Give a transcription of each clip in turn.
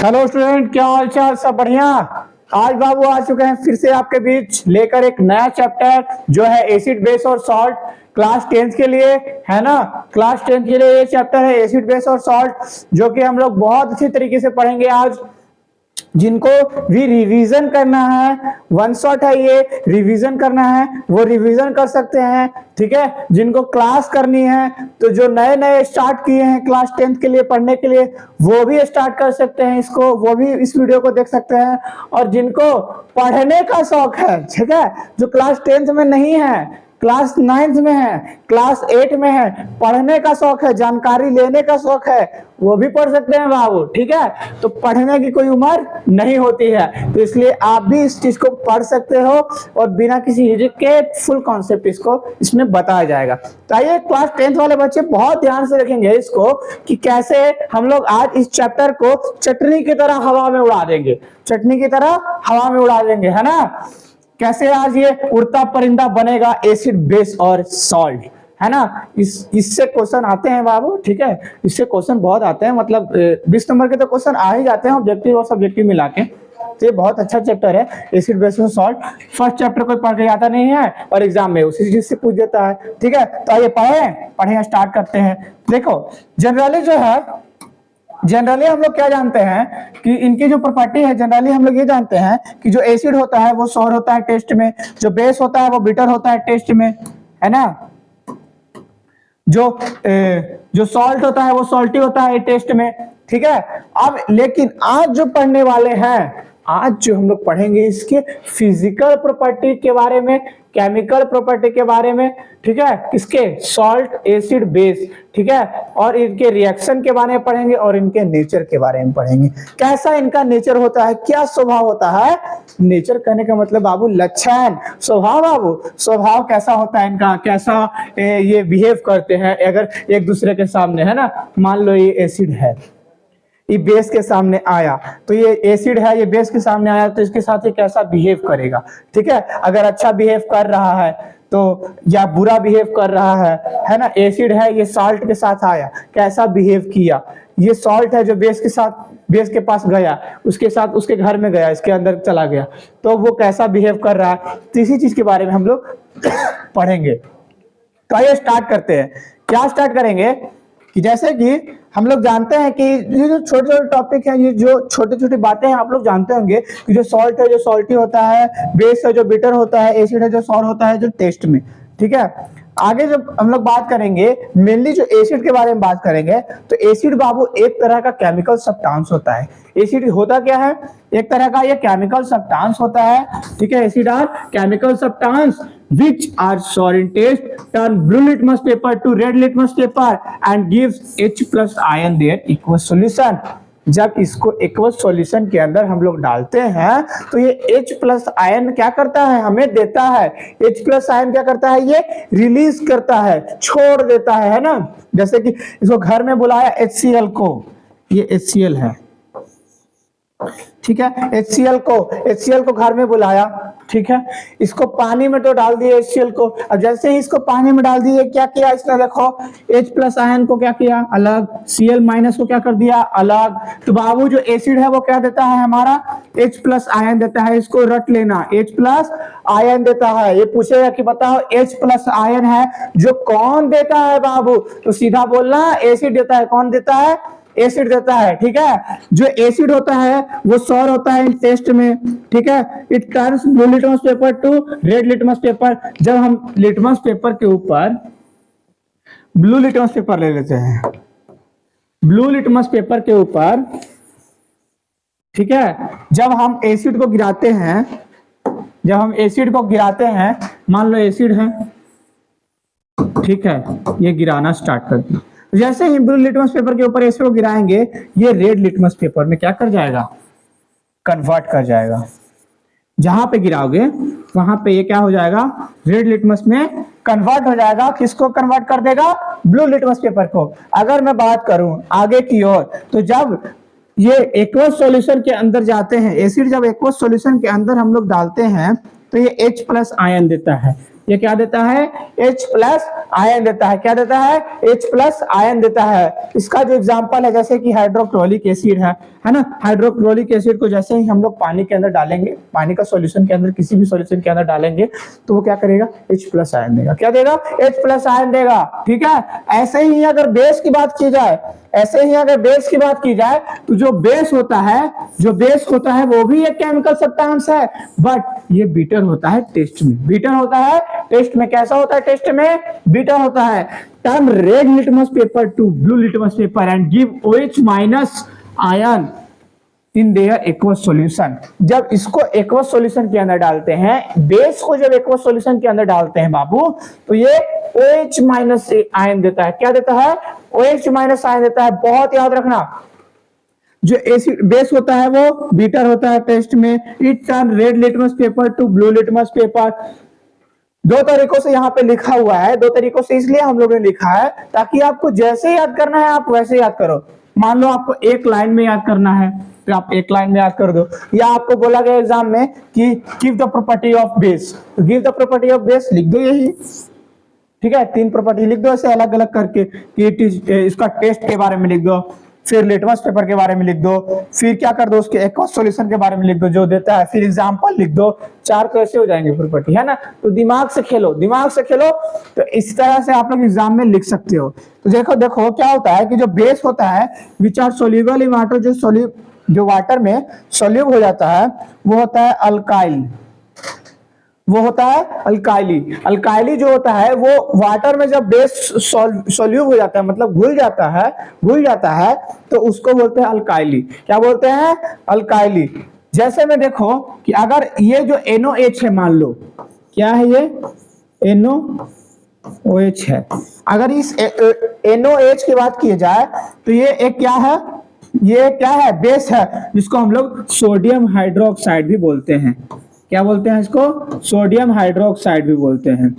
Hello student, क्या हाल चाल? सब बढ़िया। आज बाबू आ चुके हैं फिर से आपके बीच लेकर एक नया चैप्टर जो है एसिड बेस और सॉल्ट। क्लास 10th के लिए है ना। क्लास 10th के लिए ये चैप्टर है एसिड बेस और सॉल्ट, जो कि हम लोग बहुत अच्छी तरीके से पढ़ेंगे आज। जिनको भी रिवीजन करना है, वन शॉट है ये, रिवीजन करना है वो रिवीजन कर सकते हैं। ठीक है, जिनको क्लास करनी है तो जो नए नए स्टार्ट किए हैं क्लास 10th के लिए पढ़ने के लिए वो भी स्टार्ट कर सकते हैं इसको, वो भी इस वीडियो को देख सकते हैं। और जिनको पढ़ने का शौक है, ठीक है, जो क्लास 10th में नहीं है, क्लास 9th में है, क्लास 8 में है, पढ़ने का शौक है, जानकारी लेने का शौक है, वो भी पढ़ सकते हैं बाबू। ठीक है, तो पढ़ने की कोई उम्र नहीं होती है, तो इसलिए आप भी इस चीज को पढ़ सकते हो और बिना किसी हिचक के फुल कॉन्सेप्ट इसको इसमें बताया जाएगा। तो आइए, क्लास 10th वाले बच्चे बहुत ध्यान से रखेंगे इसको कि कैसे हम लोग आज इस चैप्टर को चटनी की तरह हवा में उड़ा देंगे, चटनी की तरह हवा में उड़ा देंगे, है ना। कैसे आज ये उड़ता परिंदा बनेगा एसिड बेस और सॉल्ट, है ना। इससे क्वेश्चन आते हैं बाबू। ठीक है, इससे क्वेश्चन बहुत आते हैं, मतलब 20 नंबर के तो क्वेश्चन आ ही जाते हैं ऑब्जेक्टिव और सब्जेक्टिव मिला के। तो ये बहुत अच्छा चैप्टर है एसिड बेस और सॉल्ट। फर्स्ट चैप्टर कोई पढ़ के आता नहीं है और एग्जाम में उसी चीज से पूछ देता है। ठीक है, तो आइए पढ़ें स्टार्ट करते हैं। देखो, जनरली हम लोग क्या जानते हैं कि इनकी जो प्रॉपर्टी है, जनरली हम लोग ये जानते हैं कि जो एसिड होता है वो सॉर होता है टेस्ट में, जो बेस होता है वो बिटर होता है टेस्ट में, है ना। जो सॉल्ट होता है वो सॉल्टी होता है टेस्ट में। ठीक है, अब लेकिन आज जो पढ़ने वाले हैं, आज जो हम लोग पढ़ेंगे इसके फिजिकल प्रॉपर्टी के बारे में, केमिकल प्रॉपर्टी के बारे में। ठीक है, इसके सॉल्ट एसिड बेस, ठीक है, और इनके रिएक्शन के बारे में पढ़ेंगे और इनके नेचर के बारे में पढ़ेंगे। कैसा इनका नेचर होता है, क्या स्वभाव होता है। नेचर कहने का मतलब बाबू लक्षण, स्वभाव बाबू, स्वभाव कैसा होता है इनका, कैसा ये बिहेव करते हैं अगर एक दूसरे के सामने, है ना। मान लो ये एसिड है, ये बेस के सामने आया, तो ये एसिड है, ये बेस के सामने आया, तो इसके साथ ये कैसा बिहेव करेगा। ठीक है, अगर अच्छा बिहेव कर रहा है तो, या बुरा बिहेव कर रहा है ना। एसिड है, ये सॉल्ट के साथ आया, कैसा बिहेव किया। ये सॉल्ट है जो बेस के साथ, बेस के पास गया, उसके साथ उसके घर में गया, इसके अंदर चला गया, तो वो कैसा बिहेव कर रहा है। तो इसी चीज के बारे में हम लोग पढ़ेंगे। तो आइए स्टार्ट करते हैं। क्या स्टार्ट करेंगे कि जैसे कि हम लोग जानते हैं कि ये जो छोटे छोटे टॉपिक हैं, ये जो छोटी छोटी बातें हैं, आप लोग जानते होंगे कि जो सॉल्ट है जो सॉल्टी होता है, बेस है जो बिटर होता है, एसिड है जो सॉर होता है जो टेस्ट में। ठीक है, आगे जब हम लोग बात करेंगे मेनली जो एसिड के बारे में बात करेंगे, तो एसिड बाबू एक तरह का केमिकल सब्सटेंस होता है। एसिड होता क्या है, एक तरह का ये केमिकल सब्सटेंस होता है। ठीक है, acid are chemical substance which are sour in taste, turn blue litmus paper to red litmus paper and gives H plus ion their aqueous solution। जब इसको एक्वस सॉल्यूशन के अंदर हम लोग डालते हैं तो ये H प्लस आयन क्या करता है, हमें देता है। H प्लस आयन क्या करता है, ये रिलीज करता है, छोड़ देता है ना। जैसे कि इसको घर में बुलाया HCl को, ये HCl है, ठीक है। HCl को घर में बुलाया, ठीक है। इसको पानी में तो डाल दिए HCl को। अब जैसे ही इसको पानी में डाल दिए, क्या किया इसने, देखो H प्लस आयन को क्या किया अलग, Cl माइनस को क्या कर दिया अलग। तो बाबू जो एसिड है वो क्या देता है हमारा, H प्लस आयन देता है। इसको रट लेना, H प्लस आयन देता है। ये पूछेगा कि बताओ H प्लस आयन है जो कौन देता है बाबू, तो सीधा बोलना एसिड देता है। कौन देता है, एसिड देता है। ठीक है, जो एसिड होता है वो सॉर होता है इन टेस्ट में। ठीक है, it turns blue litmus paper two red litmus paper. जब हम लिटमस पेपर के ऊपर ब्लू लिटमस पेपर ले लेते हैं, ब्लू लिटमस पेपर के ऊपर, ठीक है, जब हम एसिड को गिराते हैं, जब हम एसिड को गिराते हैं, मान लो एसिड है, ठीक है, ये गिराना स्टार्ट कर दिया। जैसे ही ब्लू लिटमस पेपर के ऊपर एसिड को गिराएंगे, ये रेड लिटमस पेपर में क्या कर जाएगा, कन्वर्ट कर जाएगा। जहां पे गिराओगे वहां पे ये क्या हो जाएगा, रेड लिटमस में कन्वर्ट हो जाएगा। किसको कन्वर्ट कर देगा, ब्लू लिटमस पेपर को। अगर मैं बात करूं आगे की ओर, तो जब ये एक्वस सॉल्यूशन के अंदर जाते हैं, एसिड जब एक्वस सॉल्यूशन के अंदर हम लोग डालते हैं तो ये H प्लस आयन देता है। ये क्या देता है, H प्लस आयन देता है। क्या देता है, H प्लस आयन देता है। इसका जो एग्जांपल है जैसे कि हाइड्रोक्लोरिक एसिड है ना। हाइड्रोक्लोरिक एसिड को जैसे ही हम लोग पानी के अंदर डालेंगे, पानी का सॉल्यूशन के अंदर, किसी भी सॉल्यूशन के अंदर डालेंगे, तो वो क्या करेगा, H प्लस आयन देगा। क्या देगा, H प्लस आयन देगा। ठीक है, ऐसे ही अगर बेस की बात की जाए, ऐसे ही अगर बेस की बात की जाए, तो जो बेस होता है वो भी एक केमिकल सब्सटेंस है, बट ये बीटर होता है टेस्ट में। बीटर होता है टेस्ट में। कैसा होता है टेस्ट में, बीटर होता है। Turn red litmus paper two blue litmus paper and give OH minus ion in their aqueous solution. जब इसको एक्वस सॉल्यूशन के अंदर डालते हैं, बेस को जब एक्वस सॉल्यूशन के अंदर डालते हैं बाबू, तो ये OH माइनस आयन देता है। क्या देता है, OH माइनस आयन देता है। बहुत याद रखना, जो एसिड बेस होता है वो बीटर होता है टेस्ट में। It turn red litmus paper two blue litmus paper. दो तरीकों से यहाँ पे लिखा हुआ है, दो तरीकों से इसलिए हम लोगों ने लिखा है ताकि आपको जैसे याद करना है आप वैसे याद करो। मान लो आपको एक लाइन में याद करना है तो आप एक लाइन में याद कर दो, या आपको बोला गया एग्जाम में कि give the property of base, तो give the property of base लिख दो यही। ठीक है, 3 प्रॉपर्टी लिख दो ऐसे अलग अलग करके कि इसका टेस्ट के बारे में लिख दो, फिर लिटमस पेपर के बारे में लिख दो, फिर क्या कर दो उसके एक्वस सॉल्यूशन के बारे में लिख दो जो देता है, फिर एग्जांपल लिख दो। 4 तो ऐसे हो जाएंगे प्रॉपर्टी, है ना। तो दिमाग से खेलो, दिमाग से खेलो, तो इस तरह से आप लोग एग्जाम में लिख सकते हो। तो देखो देखो क्या होता है कि जो बेस होता है which are soluble in water, जो वाटर में सोल्यूब हो जाता है वो होता है अल्काइल, वो होता है अल्काइली। अल्काइली जो होता है वो वाटर में जब बेस सोल्यूब हो जाता है, मतलब घुल जाता है तो उसको बोलते हैं अल्काइली। क्या बोलते हैं, अल्काइली। जैसे में देखो कि अगर ये जो NOH है, मान लो क्या है ये NOOH है, अगर इस NOH की बात की जाए तो ये एक क्या है, ये क्या है, बेस है, जिसको हम लोग सोडियम हाइड्रोक्साइड भी बोलते हैं। क्या बोलते हैं इसको, सोडियम हाइड्रोक्साइड भी बोलते हैं।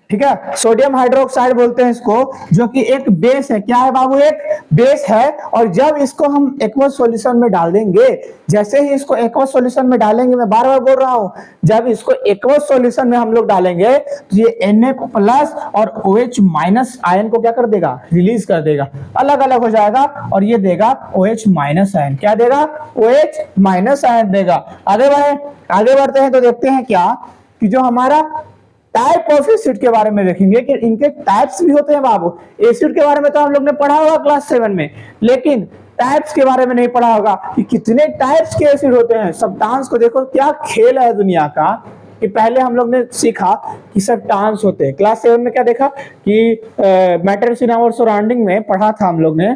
ठीक है, सोडियम हाइड्रोक्साइड बोलते हैं इसको, जो कि एक बेस है। क्या है बाबू, एक बेस है। और जब इसको हम एक्वस सॉल्यूशन में डाल देंगे, जैसे ही इसको एक्वस सॉल्यूशन में डालेंगे, मैं बार बार बोल रहा हूं, जब इसको एक्वस सॉल्यूशन में हम लोग डालेंगे तो ये Na प्लस और OH माइनस आयन को क्या कर देगा, रिलीज कर देगा, अलग अलग हो जाएगा, और ये देगा OH माइनस आयन। क्या देगा, OH माइनस आयन देगा। आगे बढ़ते हैं तो देखते हैं क्या कि जो हमारा टाइप ऑफ एसिड के बारे में देखेंगे कि इनके टाइप्स भी होते हैं बाबू। एसिड के बारे में तो हम लोग ने पढ़ा होगा क्लास 7 में, लेकिन टाइप्स के बारे में नहीं पढ़ा होगा कि कितने टाइप्स के एसिड होते हैं। सब्सटेंस को देखो क्या खेल है दुनिया का, कि पहले हम लोग ने सीखा कि सब्सटेंस होते हैं। क्लास 7 में क्या देखा कि मैटर्स इन आवर सराउंडिंग में पढ़ा था हम लोग ने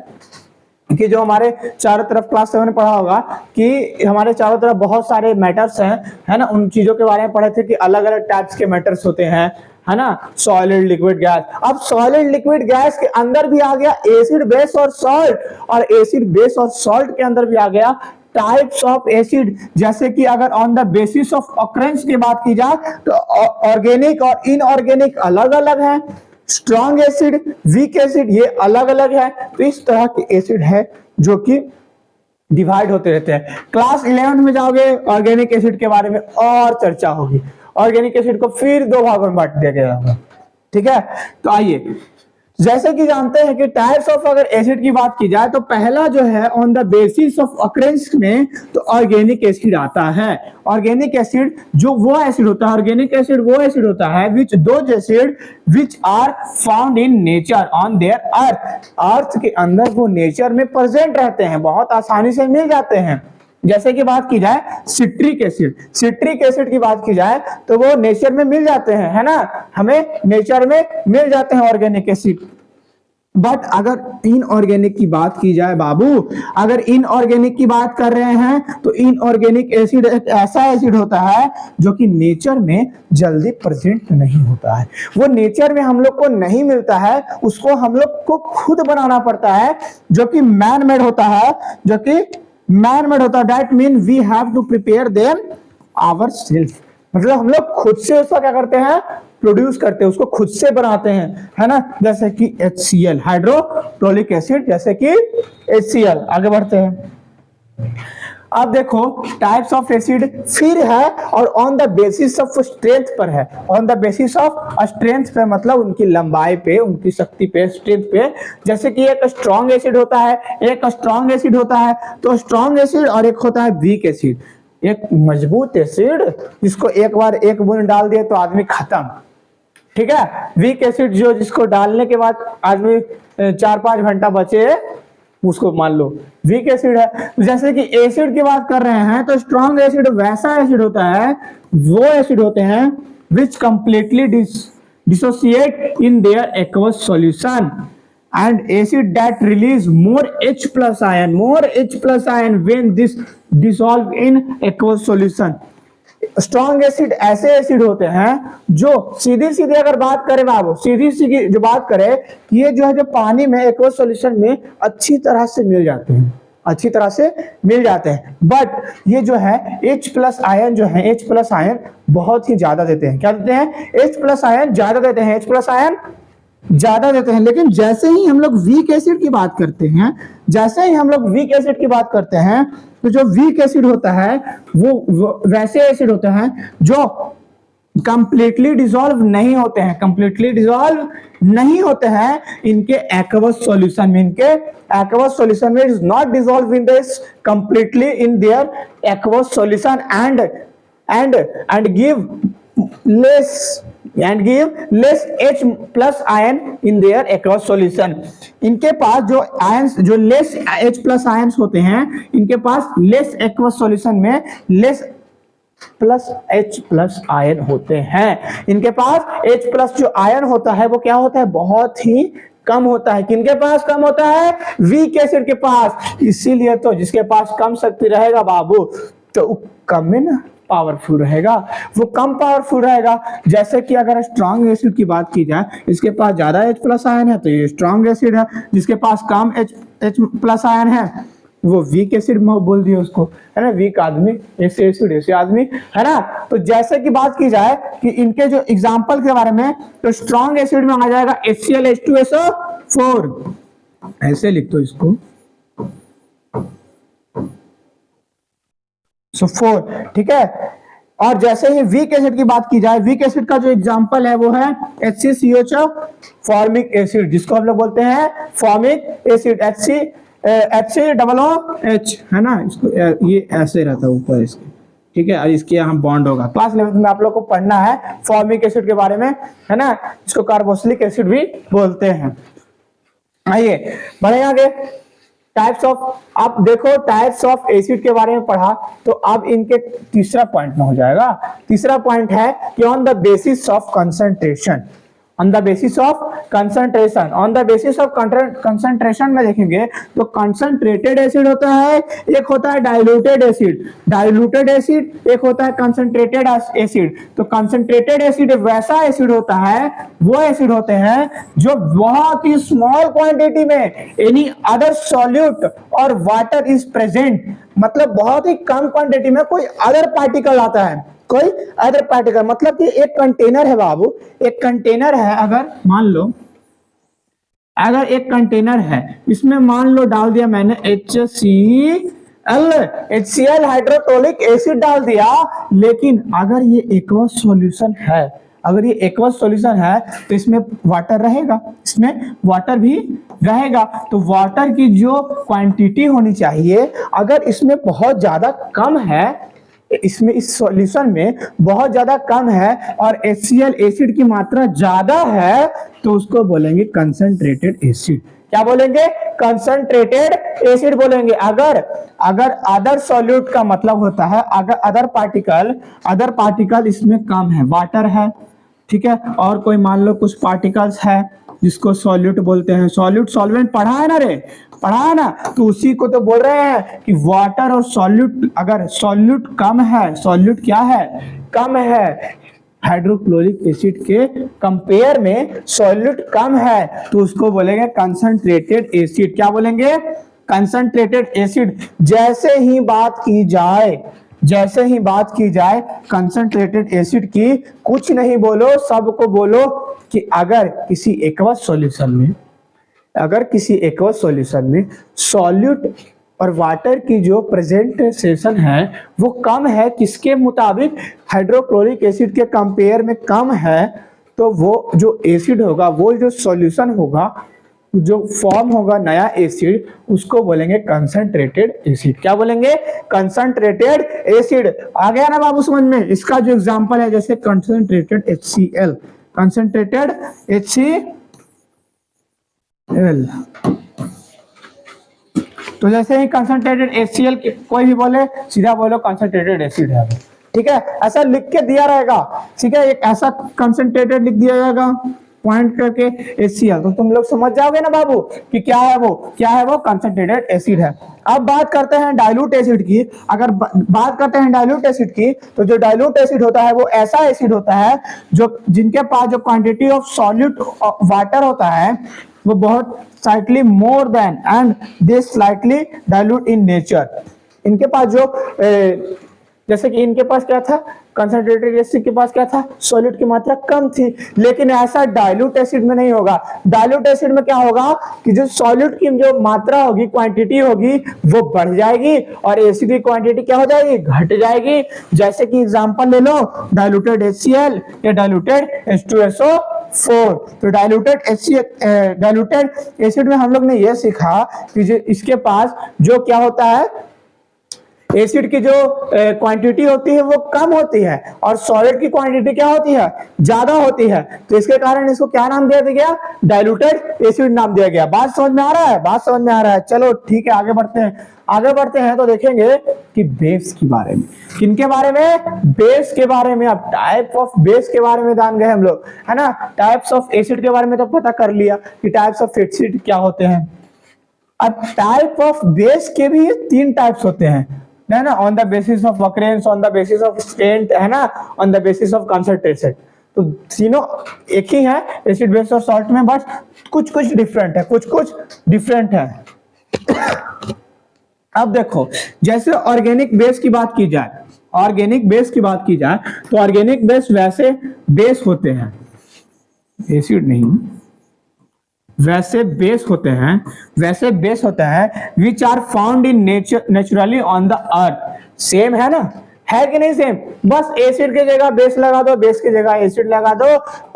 कि जो हमारे चारों तरफ, क्लास 7 में पढ़ा होगा कि हमारे चारों तरफ बहुत सारे मैटर्स हैं, है ना। उन चीजों के बारे में पढ़े थे कि अलग अलग टाइप्स के मैटर्स होते हैं, है ना। Solid, liquid, gas. अब सॉलिड, लिक्विड, गैस के अंदर भी आ गया एसिड, बेस और सॉल्ट, और एसिड, बेस और सॉल्ट के अंदर भी आ गया टाइप्स ऑफ एसिड। जैसे कि अगर on the basis of occurrence की बात की जाए तो ऑर्गेनिक और इनऑर्गेनिक अलग अलग है, स्ट्रॉन्ग एसिड, वीक एसिड ये अलग अलग है। तो इस तरह के एसिड है जो कि डिवाइड होते रहते हैं। क्लास 11 में जाओगे ऑर्गेनिक एसिड के बारे में और चर्चा होगी। ऑर्गेनिक एसिड को फिर 2 भागों में बांट दिया गया होगा। ठीक है, तो आइए, जैसे कि जानते हैं कि टाइप्स ऑफ अगर एसिड की बात की जाए तो पहला जो है on the basis of occurrence में तो ऑर्गेनिक एसिड आता है। ऑर्गेनिक एसिड जो वो एसिड होता है, ऑर्गेनिक एसिड वो एसिड होता है which those acid which are found in nature on their earth. Earth के अंदर वो नेचर में प्रेजेंट रहते हैं, बहुत आसानी से मिल जाते हैं। जैसे कि बात की जाए सिट्रिक एसिड, सिट्रिक एसिड की बात की जाए तो वो नेचर में मिल जाते हैं, है ना, हमें नेचर में मिल जाते हैं ऑर्गेनिक एसिड। बट अगर इनऑर्गेनिक की बात की जाए बाबू, अगर इनऑर्गेनिक की बात कर रहे हैं तो इनऑर्गेनिक एसिड एक ऐसा एसिड होता है जो कि नेचर में जल्दी प्रेजेंट नहीं होता है, वो नेचर में हम लोग को नहीं मिलता है, उसको हम लोग को खुद बनाना पड़ता है, जो कि मैन मेड होता है, जो कि मैन मेड होता है। That mean we have to prepare them ourself, मतलब हम लोग खुद से उसका क्या करते हैं, प्रोड्यूस करते हैं, उसको खुद से बनाते हैं, है ना। जैसे कि HCl हाइड्रोक्लोरिक एसिड, जैसे कि HCl। आगे बढ़ते हैं। अब देखो टाइप्स ऑफ एसिड फिर है और on the basis of strength पर है। On the basis of strength पे मतलब उनकी लंबाई पे, उनकी शक्ति पे, स्ट्रेंथ पे। जैसे कि एक स्ट्रॉन्ग एसिड होता है, एक स्ट्रॉन्ग एसिड होता है, तो स्ट्रॉन्ग एसिड और एक होता है वीक एसिड। एक मजबूत एसिड जिसको एक बार एक बूंद डाल दिए तो आदमी खत्म, ठीक है। वीक एसिड जो जिसको डालने के बाद आदमी 4-5 घंटा बचे, उसको मान लो वीक एसिड है। जैसे कि एसिड की बात कर रहे हैं तो स्ट्रॉन्ग एसिड वैसा एसिड होता है, वो एसिड होते हैं which completely dissociate in their aqueous solution and acid that release more H plus ion when this dissolve in aqueous solution। Strong acid ऐसे एसिड होते हैं जो सीधी सीधी अगर बात करें बाबू, सीधी सीधी जो बात करें, ये जो है जो पानी में एक्वस सॉल्यूशन में अच्छी तरह से मिल जाते हैं, अच्छी तरह से मिल जाते हैं। बट ये जो है H प्लस आयन जो है, H प्लस आयन बहुत ही ज्यादा देते हैं। क्या देते हैं? H प्लस आयन ज्यादा देते हैं, H प्लस आयन ज्यादा देते हैं। लेकिन जैसे ही हम लोग वीक एसिड की बात करते हैं, जैसे ही हम लोग वीक एसिड की बात करते हैं, तो जो वीक एसिड होता है वो वैसे एसिड होते हैं जो कंप्लीटली डिसॉल्व नहीं होते हैं, कंप्लीटली डिसॉल्व नहीं होते हैं इनके एक्वस सॉल्यूशन में। इनके एक्वस सॉल्यूशन में is not dissolve in this completely in their aqueous solution and give less H plus ion in their aqueous solution। इनके पास जो आयंस, जो लेस H प्लस आयंस होते हैं, इनके पास लेस एक्वस सॉल्यूशन में less plus H plus ion होते हैं। इनके पास H प्लस जो आयन होता है वो क्या होता है? बहुत ही कम होता है। किनके पास कम होता है? वीक एसिड के पास। इसीलिए तो जिसके पास कम शक्ति रहेगा बाबू, तो कम में ना पावरफुल रहेगा, वो कम पावरफुल रहेगा। जैसे कि अगर स्ट्रॉन्ग एसिड की बात की जाए, इसके पास ज्यादा H प्लस आयन है तो ये स्ट्रॉन्ग एसिड है, जिसके पास कम H प्लस आयन है वो वीक एसिड बोल दिए उसको, है ना। वीक आदमी ऐसे एसिड, ऐसे आदमी, है ना। तो जैसे कि बात की जाए कि इनके जो एग्जाम्पल के बारे में, तो स्ट्रॉन्ग एसिड में आ जाएगा HCl H2SO4, ऐसे लिख दो इसको, So4, ठीक है। और जैसे ही वीक एसिड की बात की जाए, वीक एसिड का जो एग्जांपल है वो है HCCOH फॉर्मिक एसिड, जिसको हम लोग बोलते हैं फॉर्मिक एसिड, HCOOH, है ना। इसको ये ऐसे रहता है ऊपर इसके, ठीक है। और इसके यहाँ बॉन्ड होगा। क्लास 11 में आप लोग को पढ़ना है फॉर्मिक एसिड के बारे में, है ना। इसको कार्बोक्सिलिक एसिड भी बोलते हैं। आइए बढ़े आगे। टाइप्स ऑफ, आप देखो टाइप्स ऑफ एसिड के बारे में पढ़ा, तो अब इनके तीसरा पॉइंट में हो जाएगा। तीसरा पॉइंट है कि on the basis of concentration, on the basis of concentration, on the basis of concentration में देखेंगे तो कंसंट्रेटेड एसिड होता है, एक होता है डाइल्यूटेड एसिड, डाइल्यूटेड एसिड, एक होता है कंसंट्रेटेड एसिड। तो कंसंट्रेटेड एसिड वैसा एसिड होता है, वो एसिड होते हैं जो बहुत ही स्मॉल क्वांटिटी में एनी अदर सॉल्यूट और वाटर इज प्रेजेंट, मतलब बहुत ही कम क्वांटिटी में कोई अदर पार्टिकल आता है, कोई अदर पार्टिकल। मतलब कि एक कंटेनर है बाबू, एक कंटेनर है, अगर मान लो, अगर एक कंटेनर है, इसमें मान लो डाल दिया मैंने HCl हाइड्रोक्लोरिक एसिड डाल दिया, लेकिन अगर ये एक्वस सॉल्यूशन है, अगर ये एक्वस सॉल्यूशन है तो इसमें वाटर रहेगा, इसमें वाटर भी रहेगा। तो वाटर की जो क्वांटिटी होनी चाहिए, अगर इसमें बहुत ज्यादा कम है, इसमें इस सॉल्यूशन में बहुत ज्यादा कम है और HCl एसिड की मात्रा ज्यादा है, तो उसको बोलेंगे कंसंट्रेटेड एसिड। क्या बोलेंगे? कंसंट्रेटेड एसिड बोलेंगे। अगर अदर सॉल्यूट का मतलब होता है अगर अदर पार्टिकल इसमें कम है, वाटर है, ठीक है, और कोई मान लो कुछ पार्टिकल्स है जिसको सॉल्यूट बोलते हैं। सॉल्यूट सॉल्वेंट पढ़ा है ना रे, पढ़ा है ना। तो उसी को तो बोल रहे हैं कि वाटर और सॉल्यूट, अगर सॉल्यूट कम है, सॉल्यूट क्या है? कम है, हाइड्रोक्लोरिक एसिड के कंपेयर में सॉल्यूट कम है, तो उसको बोलेंगे कंसंट्रेटेड एसिड। क्या बोलेंगे? Concentrated acid. जैसे ही बात की जाए कंसंट्रेटेड एसिड की, कुछ नहीं बोलो, सबको बोलो कि अगर किसी एक्वस सॉल्यूशन में सॉल्यूट और वाटर की जो प्रेजेंटेशन है वो कम है, किसके मुताबिक, हाइड्रोक्लोरिक एसिड के कंपेयर में कम है, तो वो जो एसिड होगा, वो जो सॉल्यूशन होगा, जो फॉर्म होगा नया एसिड, उसको बोलेंगे कंसंट्रेटेड एसिड। क्या बोलेंगे? Concentrated acid. आ गया ना बाबू समझ में? इसका जो एग्जांपल है जैसे कंसंट्रेटेड HCl, कंसंट्रेटेड HCl। तो जैसे ही कंसंट्रेटेड HCl कोई भी बोले, सीधा बोलो कंसंट्रेटेड एसिड है, ठीक है? ऐसा लिख के दिया रहेगा, ठीक है? एक ऐसा कंसंट्रेटेड लिख दिया जाएगा पॉइंट करके HCl, तो तुम लोग समझ जाओगे ना बाबू कि क्या है वो, क्या है वो, कंसंट्रेटेड एसिड है। अब बात करते हैं डाइल्यूट एसिड की। अगर बात करते हैं डाइल्यूट एसिड की, तो जो डाइल्यूट एसिड होता है वो ऐसा एसिड होता है जो जिनके पास जो क्वांटिटी ऑफ सॉल्यूट वाटर होता है वो बहुत slightly more than and they slightly dilute in nature। इनके पास जो जैसे कि इनके पास क्या था, कंसंट्रेटेड एसिड के पास क्या था, सॉल्यूट की मात्रा कम थी, लेकिन ऐसा डाइल्यूट एसिड में नहीं होगा। डाइल्यूट एसिड में क्या होगा कि जो सॉल्यूट की जो मात्रा होगी, क्वांटिटी होगी, वो बढ़ जाएगी और एसिड की क्वांटिटी क्या हो जाएगी, घट जाएगी। जैसे कि एग्जांपल ले लो, डाइल्यूटेड HCl या डाइल्यूटेड H2SO4। तो डाइल्यूटेड एसिड में हम लोग ने ये सीखा कि जो इसके पास जो क्या होता है, एसिड की जो क्वांटिटी होती है वो कम होती है और सॉलिड की क्वांटिटी क्या होती है, ज्यादा होती है। तो इसके कारण इसको क्या नाम दिया गया, डाइल्यूटेड एसिड नाम दिया गया। बात समझ में आ रहा है? बात समझ में आ रहा है। चलो ठीक है, आगे बढ़ते हैं। आगे बढ़ते हैं तो देखेंगे कि बेस के बारे में। किनके बारे में? बेस के बारे में। अब टाइप ऑफ बेस के बारे में जान गए हम लोग, है ना? टाइप्स ऑफ एसिड के बारे में तो पता कर लिया कि टाइप्स ऑफ एसिड क्या होते हैं। अब टाइप ऑफ बेस के भी 3 टाइप्स होते हैं, है ना? On the basis of occurrence, on the basis of strength, है ना, on the basis of concentration. तो तीनों एक ही है एसिड बेस और सॉल्ट में, बट कुछ कुछ डिफरेंट है, कुछ कुछ डिफरेंट है। अब देखो, जैसे ऑर्गेनिक बेस की बात की जाए, ऑर्गेनिक बेस की बात की जाए तो ऑर्गेनिक बेस वैसे बेस होते हैं, एसिड नहीं, वैसे बेस होते हैं, वैसे बेस होते हैं which are found in nature, naturally on the earth. Same है ना, है कि नहीं सेम? बस एसिड की जगह बेस लगा दो, बेस की जगह एसिड लगा दो,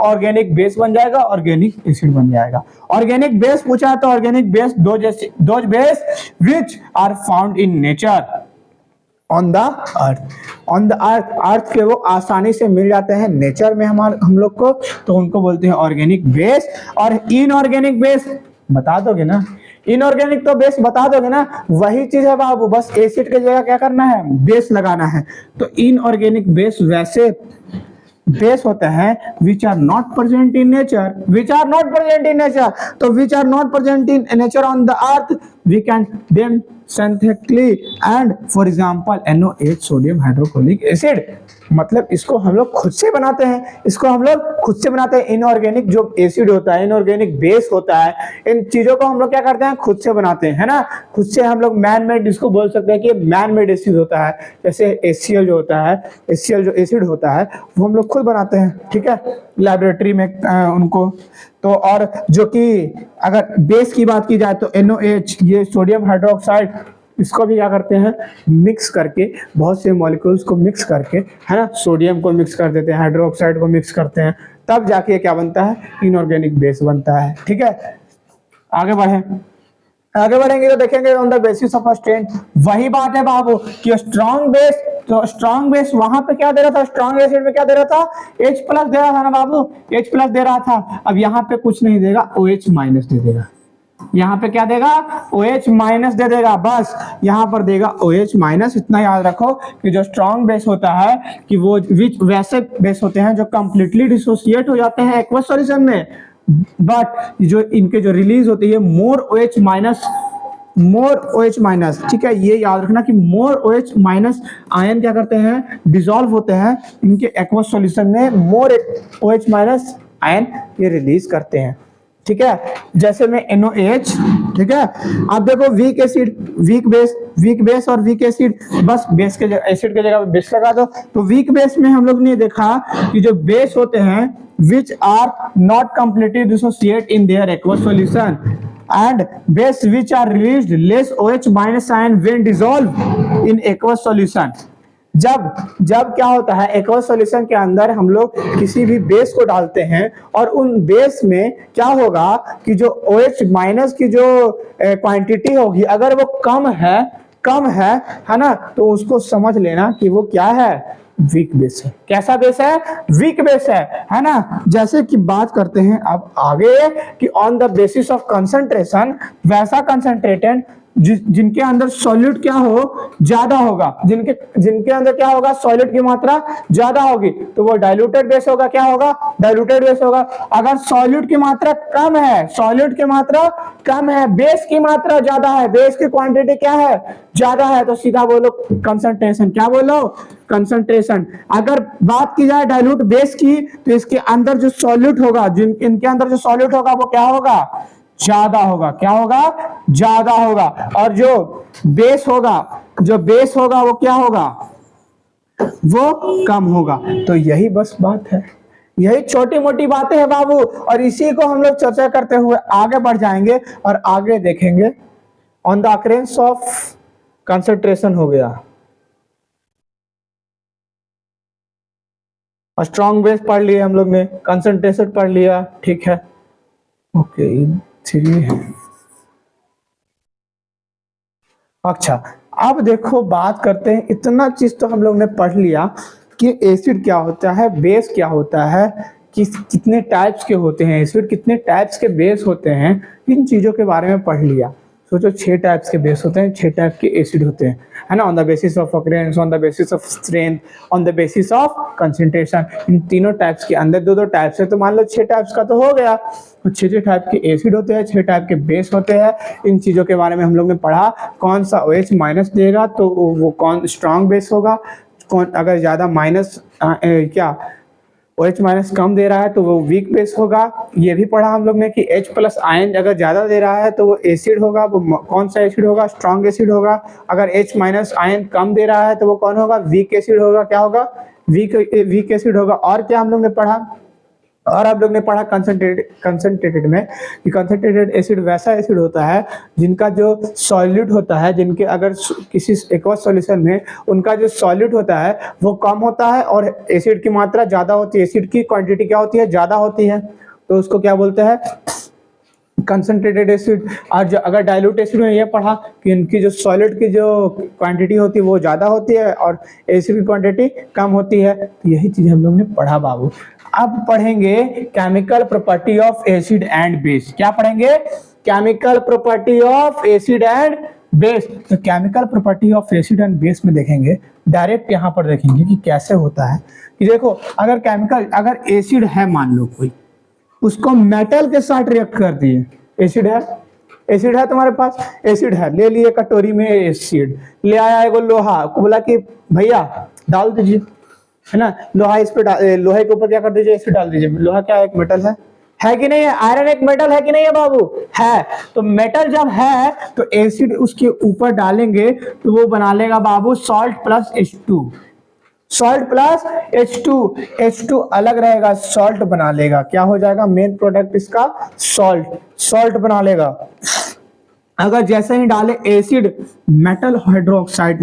ऑर्गेनिक बेस बन जाएगा, ऑर्गेनिक एसिड बन जाएगा। ऑर्गेनिक बेस पूछा है तो organic base those base which are found in nature on the earth. On the earth, earth के वो आसानी से मिल जाते हैं नेचर में हम लोग को, तो उनको बोलते हैं ऑर्गेनिक बेस। और इनऑर्गेनिक बेस बता दोगे ना, इनऑर्गेनिक तो बेस बता दोगे ना, वही चीज है बाबू, बस एसिड की जगह क्या करना है, बेस लगाना है। तो इनऑर्गेनिक बेस वैसे बेस होते हैं which are not present in nature, which are not present in nature. तो which are not present in nature on the earth, we can them synthetically and for example NOH sodium hydrochloric acid. मतलब इसको हम लोग खुद से बनाते हैं, इसको हम लोग खुद से बनाते हैं। इनऑर्गेनिक जो एसिड होता है, इनऑर्गेनिक बेस होता है, इन चीजों को हम लोग क्या करते हैं, खुद से बनाते हैं, है ना? खुद से हम लोग मैन मेड, इसको बोल सकते हैं कि मैन मेड एसिड होता है। जैसे HCl जो होता है, HCl जो एसिड होता है वो हम लोग खुद बनाते हैं, ठीक है, लैबोरेटरी में उनको। तो और जो कि अगर बेस की बात की जाए तो NOH, ये सोडियम हाइड्रोक्साइड, इसको भी क्या करते हैं, मिक्स करके, बहुत से मॉलिक्यूल्स को मिक्स करके, है ना, सोडियम को मिक्स कर देते हैं, हाइड्रोक्साइड को मिक्स करते हैं, तब जाके क्या बनता है, इनऑर्गेनिक बेस बनता है, ठीक है। आगे बढ़े, आगे बढ़ेंगे तो देखेंगे on the basis of strength. वही बात है बाबू कि स्ट्रॉन्ग बेस, तो स्ट्रॉन्ग बेस वहां पे क्या दे रहा था, स्ट्रॉन्ग एसिड में क्या दे रहा था, H प्लस दे रहा था ना बाबू, H प्लस दे रहा था। अब यहाँ पे कुछ नहीं देगा, OH माइनस दे देगा। यहाँ पे क्या देगा, OH माइनस दे देगा, बस यहाँ पर देगा OH माइनस। इतना याद रखो कि जो स्ट्रॉन्ग बेस होता है कि वो वैसे बेस होते हैं जो कंप्लीटली डिसोसिएट हो जाते हैं एक्वस सॉल्यूशन में, बट जो इनके जो रिलीज होती है मोर OH माइनस, मोर OH माइनस, ठीक है, ये याद रखना कि मोर OH माइनस आयन क्या करते हैं, डिसॉल्व होते हैं इनके एक्वस सॉल्यूशन में, मोर OH माइनस आयन ये रिलीज करते हैं, ठीक है। जैसे में NOH, ठीक है। अब देखो वीक एसिड, वीक बेस और वीक एसिड, बस बेस के एसिड के जगह बेस लगा दो। तो वीक बेस में हम लोग ने देखा कि जो बेस होते हैं which are not completely dissociate in their aqueous solution. and base which are released less OH minus ion when dissolved in aqueous solution। जब जब क्या होता है, एक्वस सॉल्यूशन के अंदर हम लोग किसी भी बेस को डालते हैं और उन बेस में क्या होगा कि जो OH माइनस की जो क्वांटिटी होगी अगर वो कम है ना, तो उसको समझ लेना कि वो क्या है, वीक बेस है। कैसा बेस है, वीक बेस है ना। जैसे कि बात करते हैं अब आगे कि on the basis of concentration, वैसा कंसंट्रेटेंट जिनके अंदर सॉल्यूट क्या हो, ज्यादा होगा, जिनके अंदर क्या होगा, सॉल्यूट की मात्रा ज्यादा होगी, तो वो डाइल्यूटेड बेस होगा। क्या होगा, डाइल्यूटेड बेस होगा। अगर सॉल्यूट की मात्रा कम है, सॉल्यूट की मात्रा कम है, बेस की मात्रा ज्यादा है, बेस की क्वांटिटी क्या है, ज्यादा है, तो सीधा बोलो कंसंट्रेशन। क्या बोलो, कंसंट्रेशन। अगर बात की जाए डाइल्यूट बेस की, तो इसके अंदर जो सॉल्यूट होगा, इनके अंदर जो सॉल्यूट होगा वो क्या होगा, ज्यादा होगा। क्या होगा, ज्यादा होगा। और जो बेस होगा वो क्या होगा, वो कम होगा। तो यही बस बात है, यही छोटी मोटी बातें हैं बाबू, और इसी को हम लोग चर्चा करते हुए आगे बढ़ जाएंगे और आगे देखेंगे। On the occurrence of concentration हो गया, स्ट्रॉन्ग बेस पढ़ लिया हम लोग ने, कंसंट्रेशन पढ़ लिया, ठीक है, ओके 3 है। अच्छा, अब देखो बात करते हैं, इतना चीज तो हम लोग ने पढ़ लिया कि एसिड क्या होता है, बेस क्या होता है, कितने टाइप्स के होते हैं एसिड, कितने टाइप्स के बेस होते हैं, इन चीजों के बारे में पढ़ लिया। सोचो 6 टाइप्स के बेस होते हैं, 6 टाइप के एसिड होते हैं, है ना। On the basis of occurrence, on the basis of strength, on the basis of concentration, इन तीनों टाइप्स के अंदर 2-2 टाइप्स है, तो मान लो 6 टाइप्स का तो हो गया। तो 6 टाइप के एसिड होते हैं, 6 टाइप के बेस होते हैं। इन चीजों के बारे में हम लोग ने पढ़ा। कौन सा OH माइनस देगा तो वो कौन स्ट्रॉन्ग बेस होगा, कौन अगर ज्यादा माइनस क्या OH माइनस कम दे रहा है तो वो वीक बेस होगा। ये भी पढ़ा हम लोग ने कि H प्लस आयन अगर ज्यादा दे रहा है तो वो एसिड होगा। वो कौन सा एसिड होगा, स्ट्रॉन्ग एसिड होगा। अगर H माइनस आयन कम दे रहा है तो वो कौन होगा, वीक एसिड होगा। क्या होगा, वीक एसिड होगा। और क्या हम लोग ने पढ़ा, और आप लोग ने पढ़ा कंसंट्रेटेड में कि कंसंट्रेटेड एसिड वैसा एसिड होता है जिनका जो सॉल्यूट होता है, जिनके अगर किसी एक्वस सॉल्यूशन में उनका जो सॉल्यूट होता है वो कम होता है और एसिड की मात्रा ज्यादा होती है, एसिड की क्वांटिटी क्या होती है, ज्यादा होती है, तो उसको क्या बोलते हैं, कंसंट्रेटेड एसिड। और जो अगर डाइल्यूट एसिड में ये पढ़ा कि इनकी जो सॉलिड की जो क्वांटिटी होती है वो ज्यादा होती है और एसिड की क्वांटिटी कम होती है। तो यही चीज हम लोग ने पढ़ा बाबू। अब पढ़ेंगे chemical property of acid and base. क्या पढ़ेंगे, chemical property of acid and base. तो chemical property of acid and base में देखेंगे, डायरेक्ट यहाँ पर देखेंगे कि कैसे होता है। कि देखो अगर एसिड है, मान लो कोई, उसको मेटल के साथ रिएक्ट कर दिए, एसिड है तुम्हारे पास, एसिड है, ले लिए कटोरी में एसिड, ले आया एगो लोहा को, बोला कि भैया डाल दीजिए, है ना, लोहा इस पे लोहे के ऊपर क्या कर दीजिए, एसिड डाल दीजिए। लोहा क्या एक मेटल है कि नहीं है, आयरन एक मेटल है कि नहीं है बाबू, है। तो मेटल जब है तो एसिड उसके ऊपर डालेंगे तो वो बना लेगा बाबू salt plus H2, salt plus H2 अलग रहेगा, सॉल्ट बना लेगा। क्या हो जाएगा, मेन प्रोडक्ट इसका सॉल्ट बना लेगा। अगर जैसे ही डाले एसिड मेटल हाइड्रोक्साइड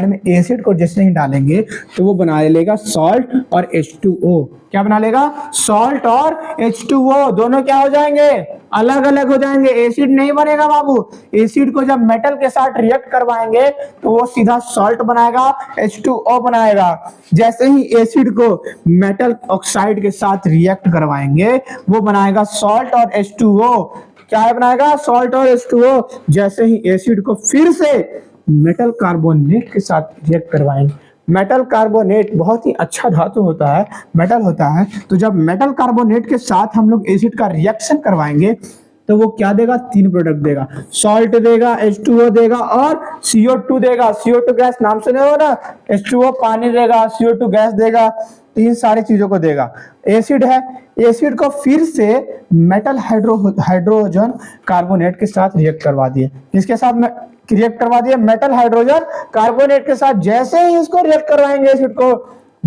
में एसिड को जैसे ही डालेंगे तो वो बना लेगा सॉल्ट और H2O। क्या बना लेगा, सॉल्ट और H2O, दोनों क्या हो जाएंगे, अलग अलग हो जाएंगे। एसिड नहीं बनेगा बाबू, एसिड को जब मेटल के साथ रिएक्ट करवाएंगे तो वो सीधा सॉल्ट बनाएगा, H2O बनाएगा। जैसे ही एसिड को मेटल ऑक्साइड के साथ रिएक्ट करवाएंगे वो बनाएगा सॉल्ट और H2O। क्या है, बनाएगा सॉल्ट और H2O। जैसे ही एसिड को फिर से मेटल कार्बोनेट के साथ रिएक्ट करवाएंगे, मेटल कार्बोनेट बहुत ही अच्छा धातु होता है, मेटल होता है, तो जब मेटल कार्बोनेट के साथ हम लोग एसिड का रिएक्शन करवाएंगे तो वो क्या देगा, 3 प्रोडक्ट देगा, सॉल्ट देगा, H2O देगा और CO2 देगा। CO2 गैस नाम सुने हो ना, H2O पानी देगा, CO2 गैस देगा, तीन सारी चीजों को देगा। एसिड है, एसिड को फिर से मेटल हाइड्रोजन कार्बोनेट के साथ रिएक्ट करवा दिए, किसके साथ में रिएक्ट करवा दिए, मेटल हाइड्रोजन कार्बोनेट के साथ। जैसे ही इसको रिएक्ट करवाएंगे एसिड को,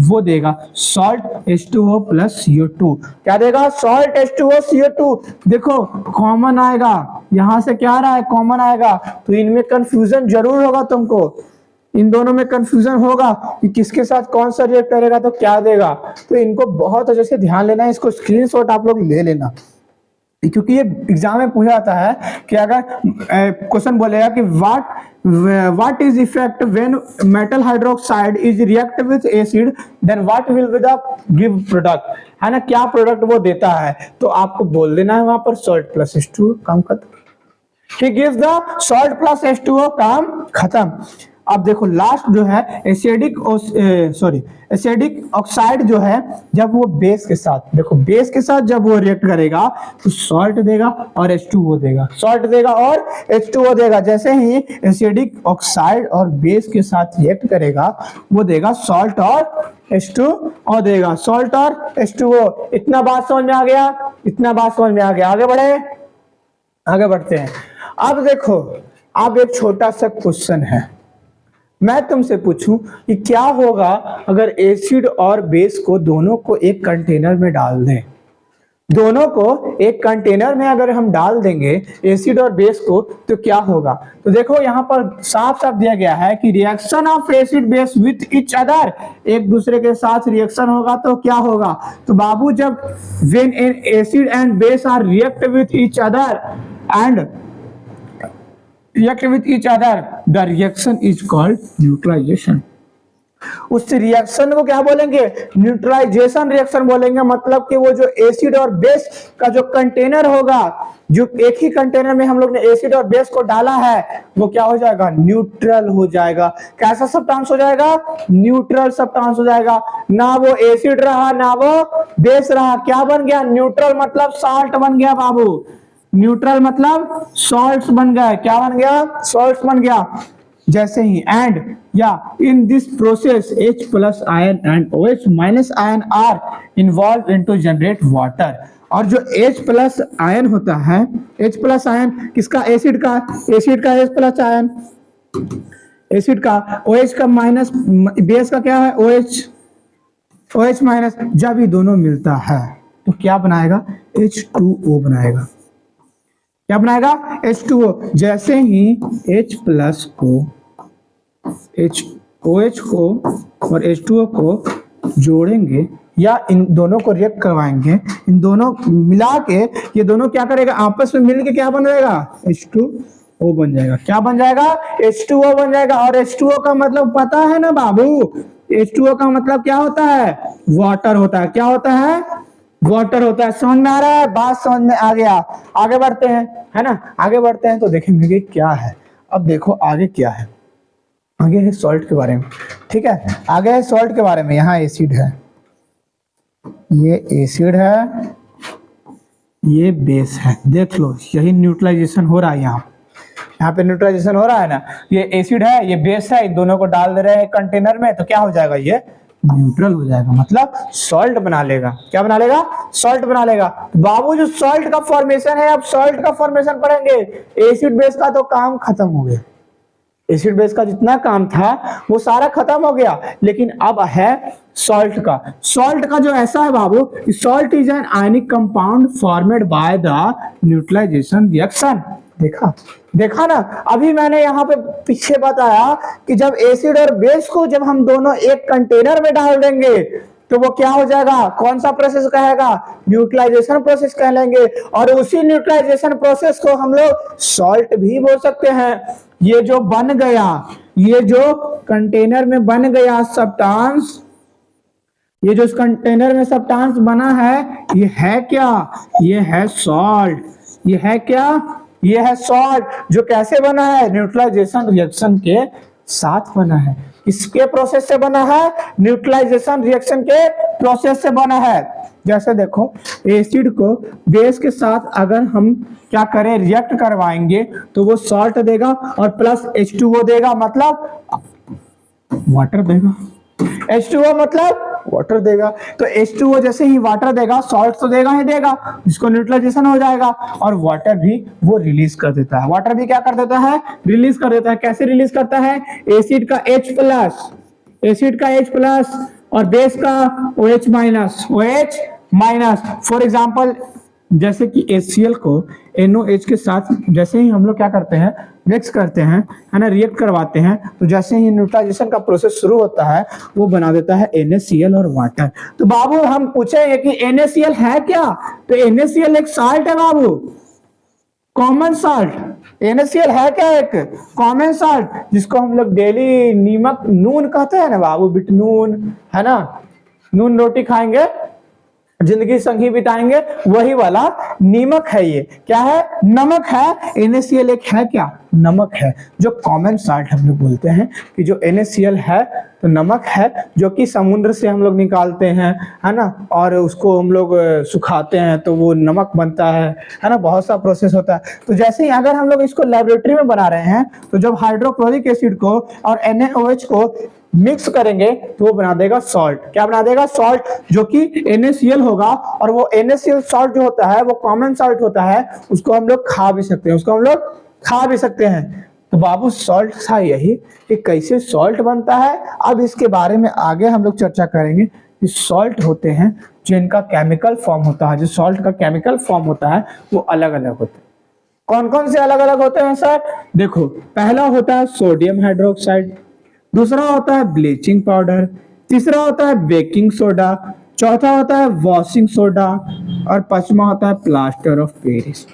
वो देगा सॉल्ट H2O प्लस CO2। क्या देगा? Salt H2O CO2। देखो कॉमन आएगा, यहां से क्या आ रहा है? कॉमन आएगा, तो इनमें कंफ्यूजन जरूर होगा तुमको, इन दोनों में कंफ्यूजन होगा कि किसके साथ कौन सा रिएक्ट करेगा तो क्या देगा। तो इनको बहुत अच्छे से ध्यान लेना है, इसको स्क्रीनशॉट आप लोग ले लेना, क्योंकि ये एग्जाम में पूछा जाता है कि अगर क्वेश्चन बोलेगा कि what is effect when metal hydroxide is react with acid then what will be the give product, है ना, क्या प्रोडक्ट वो देता है, तो आपको बोल देना है वहां पर सॉल्ट प्लस H2O, काम खत्म। He gives the salt plus H2O, काम खत्म। अब देखो लास्ट जो है एसिडिक ऑक्साइड जो है, जब वो बेस के साथ, देखो बेस के साथ जब वो रिएक्ट करेगा तो सॉल्ट देगा और H2O देगा, सॉल्ट देगा और H2O देगा। जैसे ही एसिडिक ऑक्साइड और बेस के साथ रिएक्ट करेगा वो देगा सॉल्ट और H2O देगा, सॉल्ट और H2O। इतना बात समझ में आ गया? इतना बात समझ में आ गया? आगे बढ़े, आगे बढ़ते हैं। अब देखो, अब एक छोटा सा क्वेश्चन है, मैं तुमसे पूछूं कि क्या होगा अगर एसिड और बेस को दोनों को एक कंटेनर में डाल दें, दोनों को एक कंटेनर में अगर हम डाल देंगे एसिड और बेस को, तो क्या होगा? तो देखो यहाँ पर साफ साफ दिया गया है कि reaction of acid base with each other, एक दूसरे के साथ रिएक्शन होगा तो क्या होगा? तो बाबू जब when an acid and base are react with each other and react with each other, the reaction is called neutralization। उस रिएक्शन को क्या बोलेंगे? न्यूट्रलाइजेशन रिएक्शन बोलेंगे। मतलब कि वो जो एसिड और बेस का जो कंटेनर होगा, जो एक ही कंटेनर में हम लोग ने एसिड और बेस को डाला है, वो क्या हो जाएगा? न्यूट्रल हो जाएगा। कैसा सब्सटेंस हो जाएगा? न्यूट्रल सब्सटेंस हो जाएगा। ना वो एसिड रहा ना वो बेस रहा, क्या बन गया? न्यूट्रल, मतलब साल्ट बन गया बाबू। न्यूट्रल मतलब सॉल्ट्स बन गया। क्या बन गया? सॉल्ट्स बन गया। जैसे ही एंड या in this process H plus ion and OH minus ion are involve into generate water. और जो H प्लस आयन होता है, H प्लस आयन किसका? एसिड का। एसिड का H प्लस आयन, एसिड का। OH का माइनस, बेस का क्या है? OH minus. जब ये दोनों मिलता है तो क्या बनाएगा? H2O बनाएगा। क्या बनाएगा? H2O। जैसे ही H प्लस को, OH को और H2O को जोड़ेंगे या इन दोनों को रिएक्ट करवाएंगे, इन दोनों मिला के ये दोनों क्या करेगा? आपस में मिलके क्या बन जाएगा? H2O बन जाएगा। क्या बन जाएगा? H2O बन जाएगा। और H2O का मतलब पता है ना बाबू? H2O का मतलब क्या होता है? वाटर होता है। क्या होता है? वाटर होता है। समझ में आ रहा है? बात समझ में आ गया? आगे बढ़ते हैं, है ना, आगे बढ़ते हैं तो देखेंगे कि क्या है। अब देखो आगे क्या है, आगे है सॉल्ट के बारे में। ठीक है, आगे है सॉल्ट के बारे में। यहाँ एसिड है, ये एसिड है, ये बेस है। देख लो, यही न्यूट्रलाइजेशन हो रहा है। यहाँ पे न्यूट्रलाइजेशन हो रहा है ना। ये एसिड है, ये बेस है, इन दोनों को डाल दे रहे हैं कंटेनर में, तो क्या हो जाएगा? ये न्यूट्रल हो जाएगा, मतलब सॉल्ट बना लेगा। क्या बना लेगा? सॉल्ट बना लेगा। बाबू जो सॉल्ट का फॉर्मेशन है, अब सॉल्ट का फॉर्मेशन पढ़ेंगे। एसिड बेस का तो काम खत्म हो गया, एसिड बेस का जितना काम था वो सारा खत्म हो गया, लेकिन अब है सॉल्ट का। सॉल्ट का जो ऐसा है बाबू, salt is an ionic compound formed by the neutralization reaction. देखा ना, अभी मैंने यहाँ पे पीछे बताया कि जब एसिड और बेस को जब हम दोनों एक कंटेनर में डाल देंगे तो वो क्या हो जाएगा? कौन सा प्रोसेस कहेगा? न्यूट्रलाइजेशन प्रोसेस कह लेंगे। और उसी न्यूट्रलाइजेशन प्रोसेस को हम लोग सॉल्ट भी बोल सकते हैं। ये जो बन गया, ये जो कंटेनर में बन गया सब्सटेंस, ये जो इस कंटेनर में सब्सटेंस बना है, ये है क्या? ये है सॉल्ट। ये है क्या? ये है सॉल्ट। जो कैसे बना है? न्यूट्रलाइजेशन रिएक्शन के साथ बना है। किसके प्रोसेस से बना है? न्यूट्रलाइजेशन रिएक्शन के प्रोसेस से बना है। जैसे देखो, एसिड को बेस के साथ अगर हम क्या करें? रिएक्ट करवाएंगे तो वो सॉल्ट देगा और प्लस H2O देगा, मतलब वाटर देगा। H2O मतलब वाटर देगा। तो H2O जैसे ही वाटर देगा, सॉल्ट तो देगा ही देगा, जिसको न्यूट्रलाइजेशन हो जाएगा, और वाटर भी वो रिलीज कर देता है। वाटर भी क्या कर देता है? रिलीज कर देता है। कैसे रिलीज करता है? एसिड का H प्लस, एसिड का H प्लस और बेस का OH minus, OH minus. For example जैसे कि HCl को NOH के साथ जैसे ही हम लोग क्या करते हैं, मिक्स करते हैं, है ना, रिएक्ट करवाते हैं, तो जैसे ही न्यूट्रलाइजेशन का प्रोसेस शुरू होता है वो बना देता है NaCl और वाटर। तो बाबू हम पूछेंगे कि NaCl है क्या, तो NaCl एक साल्ट है बाबू, कॉमन साल्ट। NaCl है क्या, एक कॉमन साल्ट जिसको हम लोग डेली नीमक नून कहते हैं ना बाबू, बिट नून, है ना, नून रोटी खाएंगे जिंदगी संगी बिताएंगे, वही वाला नीमक है। ये क्या है, नमक है। NaCl एक है क्या, नमक है, जो कॉमन साल्ट हम लोग बोलते हैं कि जो NaCl है तो नमक है, जो कि समुद्र से हम लोग निकालते हैं, है ना, और उसको हम लोग सुखाते हैं तो वो नमक बनता है ना, बहुत सा प्रोसेस होता है। तो जैसे ही अगर हम लोग इसको लेबोरेटरी में बना रहे हैं तो जब हाइड्रोक्लोरिक एसिड को और NaOH को मिक्स करेंगे तो वो बना देगा सॉल्ट। क्या बना देगा, सॉल्ट, जो कि NaCl होगा। और वो NaCl सॉल्ट जो होता है वो कॉमन सॉल्ट होता है, उसको हम लोग खा भी सकते हैं, उसको हम लोग खा भी सकते हैं। तो बाबू सॉल्ट था यही कि कैसे सॉल्ट बनता है। अब इसके बारे में आगे हम लोग चर्चा करेंगे कि सॉल्ट होते हैं जो इनका केमिकल फॉर्म होता है, जो सॉल्ट का केमिकल फॉर्म होता है वो अलग अलग होते हैं। कौन कौन से अलग अलग होते हैं सर, देखो, पहला होता है सोडियम हाइड्रोक्साइड, दूसरा होता है ब्लीचिंग पाउडर, तीसरा होता है बेकिंग सोडा, चौथा होता है वॉशिंग सोडा और पांचवा होता है प्लास्टर ऑफ पेरिस।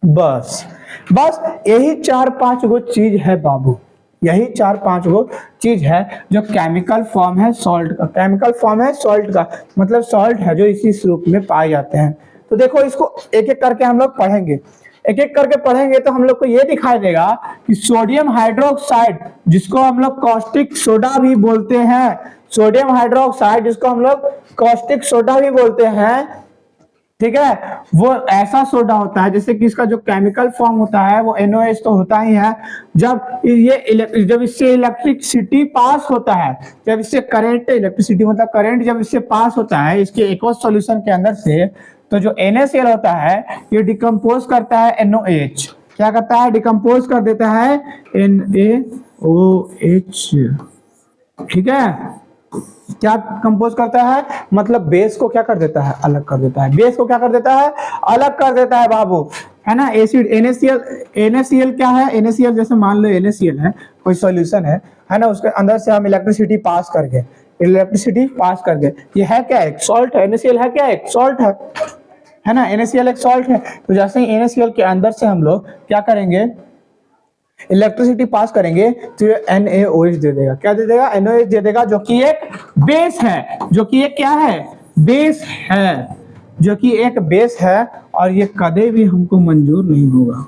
बस बस यही 4-5 गो चीज है बाबू, यही 4-5 गो चीज है जो केमिकल फॉर्म है सॉल्ट का। केमिकल फॉर्म है सॉल्ट का मतलब सॉल्ट है जो इसी रूप में पाए जाते हैं। तो देखो इसको एक एक करके हम लोग पढ़ेंगे, एक एक करके पढ़ेंगे तो हम लोग को ये दिखाई देगा कि सोडियम हाइड्रोक्साइड जिसको हम लोग कॉस्टिक सोडा भी बोलते हैं, सोडियम हाइड्रोक्साइड जिसको हम लोग कॉस्टिक सोडा भी बोलते हैं, ठीक है, वो ऐसा सोडा होता है जैसे कि इसका जो केमिकल फॉर्म होता है वो NOH तो होता ही है। जब इससे इलेक्ट्रिसिटी पास होता है, जब इससे करंट, इलेक्ट्रिसिटी मतलब करंट जब इससे पास होता है इसके एक्वस सॉल्यूशन के अंदर से, तो जो NaCl होता है ये डिकम्पोज करता है NOH। क्या करता है, डिकम्पोज कर देता है NaOH, ठीक है। क्या कंपोज करता है, मतलब बेस को क्या कर देता है, अलग कर देता है। बेस को क्या कर देता है, अलग कर देता है बाबू, है ना। एसिड NaCl क्या है, NaCl जैसे मान लो NaCl है, कोई सॉल्यूशन है ना, उसके अंदर से हम इलेक्ट्रिसिटी पास करके ये है क्या, एक सॉल्ट है। NaCl है क्या, एक सॉल्ट है ना, NaCl एक सॉल्ट है। तो जैसे ही NaCl के अंदर से हम लोग क्या करेंगे, इलेक्ट्रिसिटी पास करेंगे तो ये NaOH दे देगा। क्या दे देगा, NaOH दे देगा, जो कि एक बेस है, जो कि एक क्या है, बेस है, जो कि एक बेस है। और ये कभी भी हमको मंजूर नहीं होगा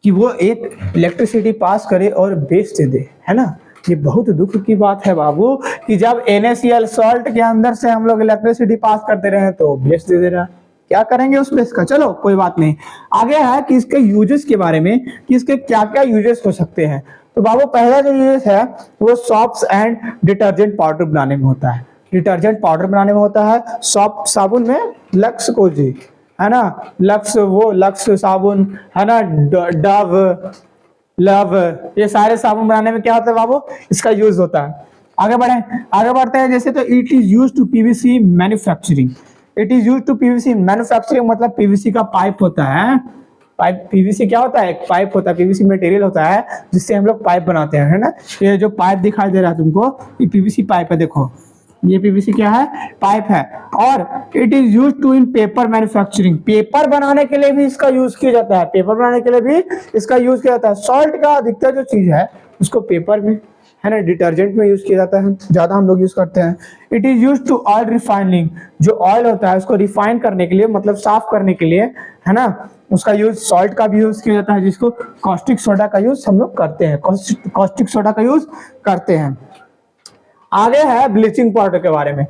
कि वो एक इलेक्ट्रिसिटी पास करे और बेस दे दे, है ना। ये बहुत दुख की बात है बाबू कि जब NaCl सॉल्ट के अंदर से हम लोग इलेक्ट्रिसिटी पास करते रहे तो बेस दे दे रहा। क्या करेंगे उस बेस का, चलो कोई बात नहीं। आगे है कि इसके यूजेस के बारे में कि इसके क्या क्या यूजेस हो सकते हैं। तो बाबू पहला जो यूजेस है वो सॉप्स एंड डिटर्जेंट पाउडर बनाने में होता है। डिटर्जेंट पाउडर बनाने में होता है, सॉप साबुन में लक्स कोजी, है ना, लक्स साबुन, है ना, डव, लव, ये सारे साबुन बनाने में क्या होता है बाबू, इसका यूज होता है। आगे बढ़ते हैं जैसे, तो it is used to PVC manufacturing. It is used to PVC manufacturing मतलब PVC का पाइप होता है। पाइप, PVC क्या होता है, एक पाइप होता है, PVC मटेरियल होता है जिससे हम लोग पाइप बनाते हैं, है ना। ये जो पाइप दिखाई दे रहा है तुमको, ये PVC पाइप है, देखो ये PVC क्या है, पाइप है। और it is used to in paper manufacturing, paper बनाने के लिए भी इसका यूज किया जाता है, पेपर बनाने के लिए भी इसका यूज किया जाता है। सॉल्ट का अधिकतर जो चीज है उसको पेपर में, है ना, डिटर्जेंट में यूज किया जाता है, ज्यादा हम लोग यूज करते हैं। It is used to oil refining, जो ऑयल होता है उसको रिफाइन करने के लिए, मतलब साफ करने के लिए, है ना, उसका यूज सॉल्ट का भी यूज किया जाता है, जिसको कॉस्टिक सोडा का यूज हम लोग करते हैं, कॉस्टिक सोडा का यूज करते हैं। आगे है ब्लीचिंग पाउडर के बारे में,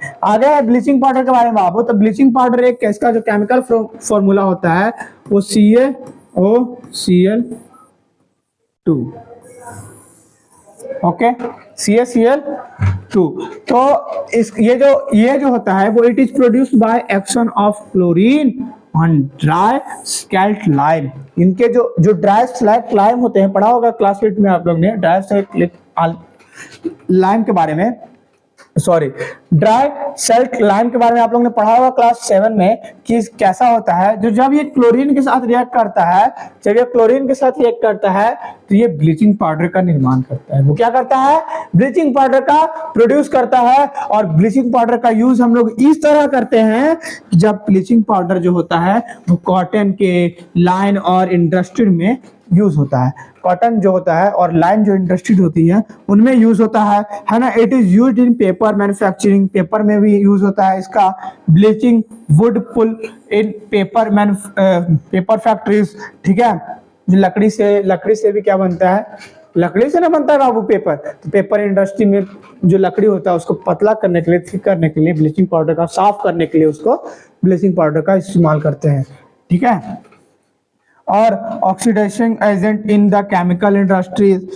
ब्लीचिंग पाउडर के बारे में बाबू। तो ब्लीचिंग पाउडर एक इसका जो केमिकल फॉर्मूला होता है वो CaOCl2, ओके, CaCl2। तो ये जो होता है वो it is produced by action of chlorine on dry slaked lime. इनके जो ड्राई स्केल्ट लाइम होते हैं, पढ़ा होगा क्लास 8 में आप लोग ने ड्राई स्केल्ट लाइम के बारे में। सॉरी, ड्राई सल्ट लाइम के बारे में आप लोगों ने पढ़ा होगा क्लास 7 में कि कैसा होता है। जो जब ये क्लोरीन के साथ रिएक्ट करता है, जब ये क्लोरीन के साथ रिएक्ट करता है तो ये ब्लीचिंग पाउडर का निर्माण करता है। वो क्या करता है? ब्लीचिंग पाउडर का प्रोड्यूस करता है। और ब्लीचिंग पाउडर का यूज हम लोग इस तरह करते हैं कि जब ब्लीचिंग पाउडर जो होता है वो कॉटन के, लाइन और इंडस्ट्री में यूज होता है। कॉटन जो होता है और लाइन जो इंडस्ट्री होती है उनमें यूज होता है ना। It is used in paper manufacturing, paper में भी यूज होता है इसका। Bleaching wood pulp in paper factories, ठीक है। जो लकड़ी से भी क्या बनता है? लकड़ी से ना बनता है बाबू पेपर। तो पेपर इंडस्ट्री में जो लकड़ी होता है उसको पतला करने के लिए, थिक करने के लिए, ब्लीचिंग पाउडर का साफ करने के लिए उसको ब्लीचिंग पाउडर का इस्तेमाल करते हैं, ठीक है। और oxidation agent in the chemical industries,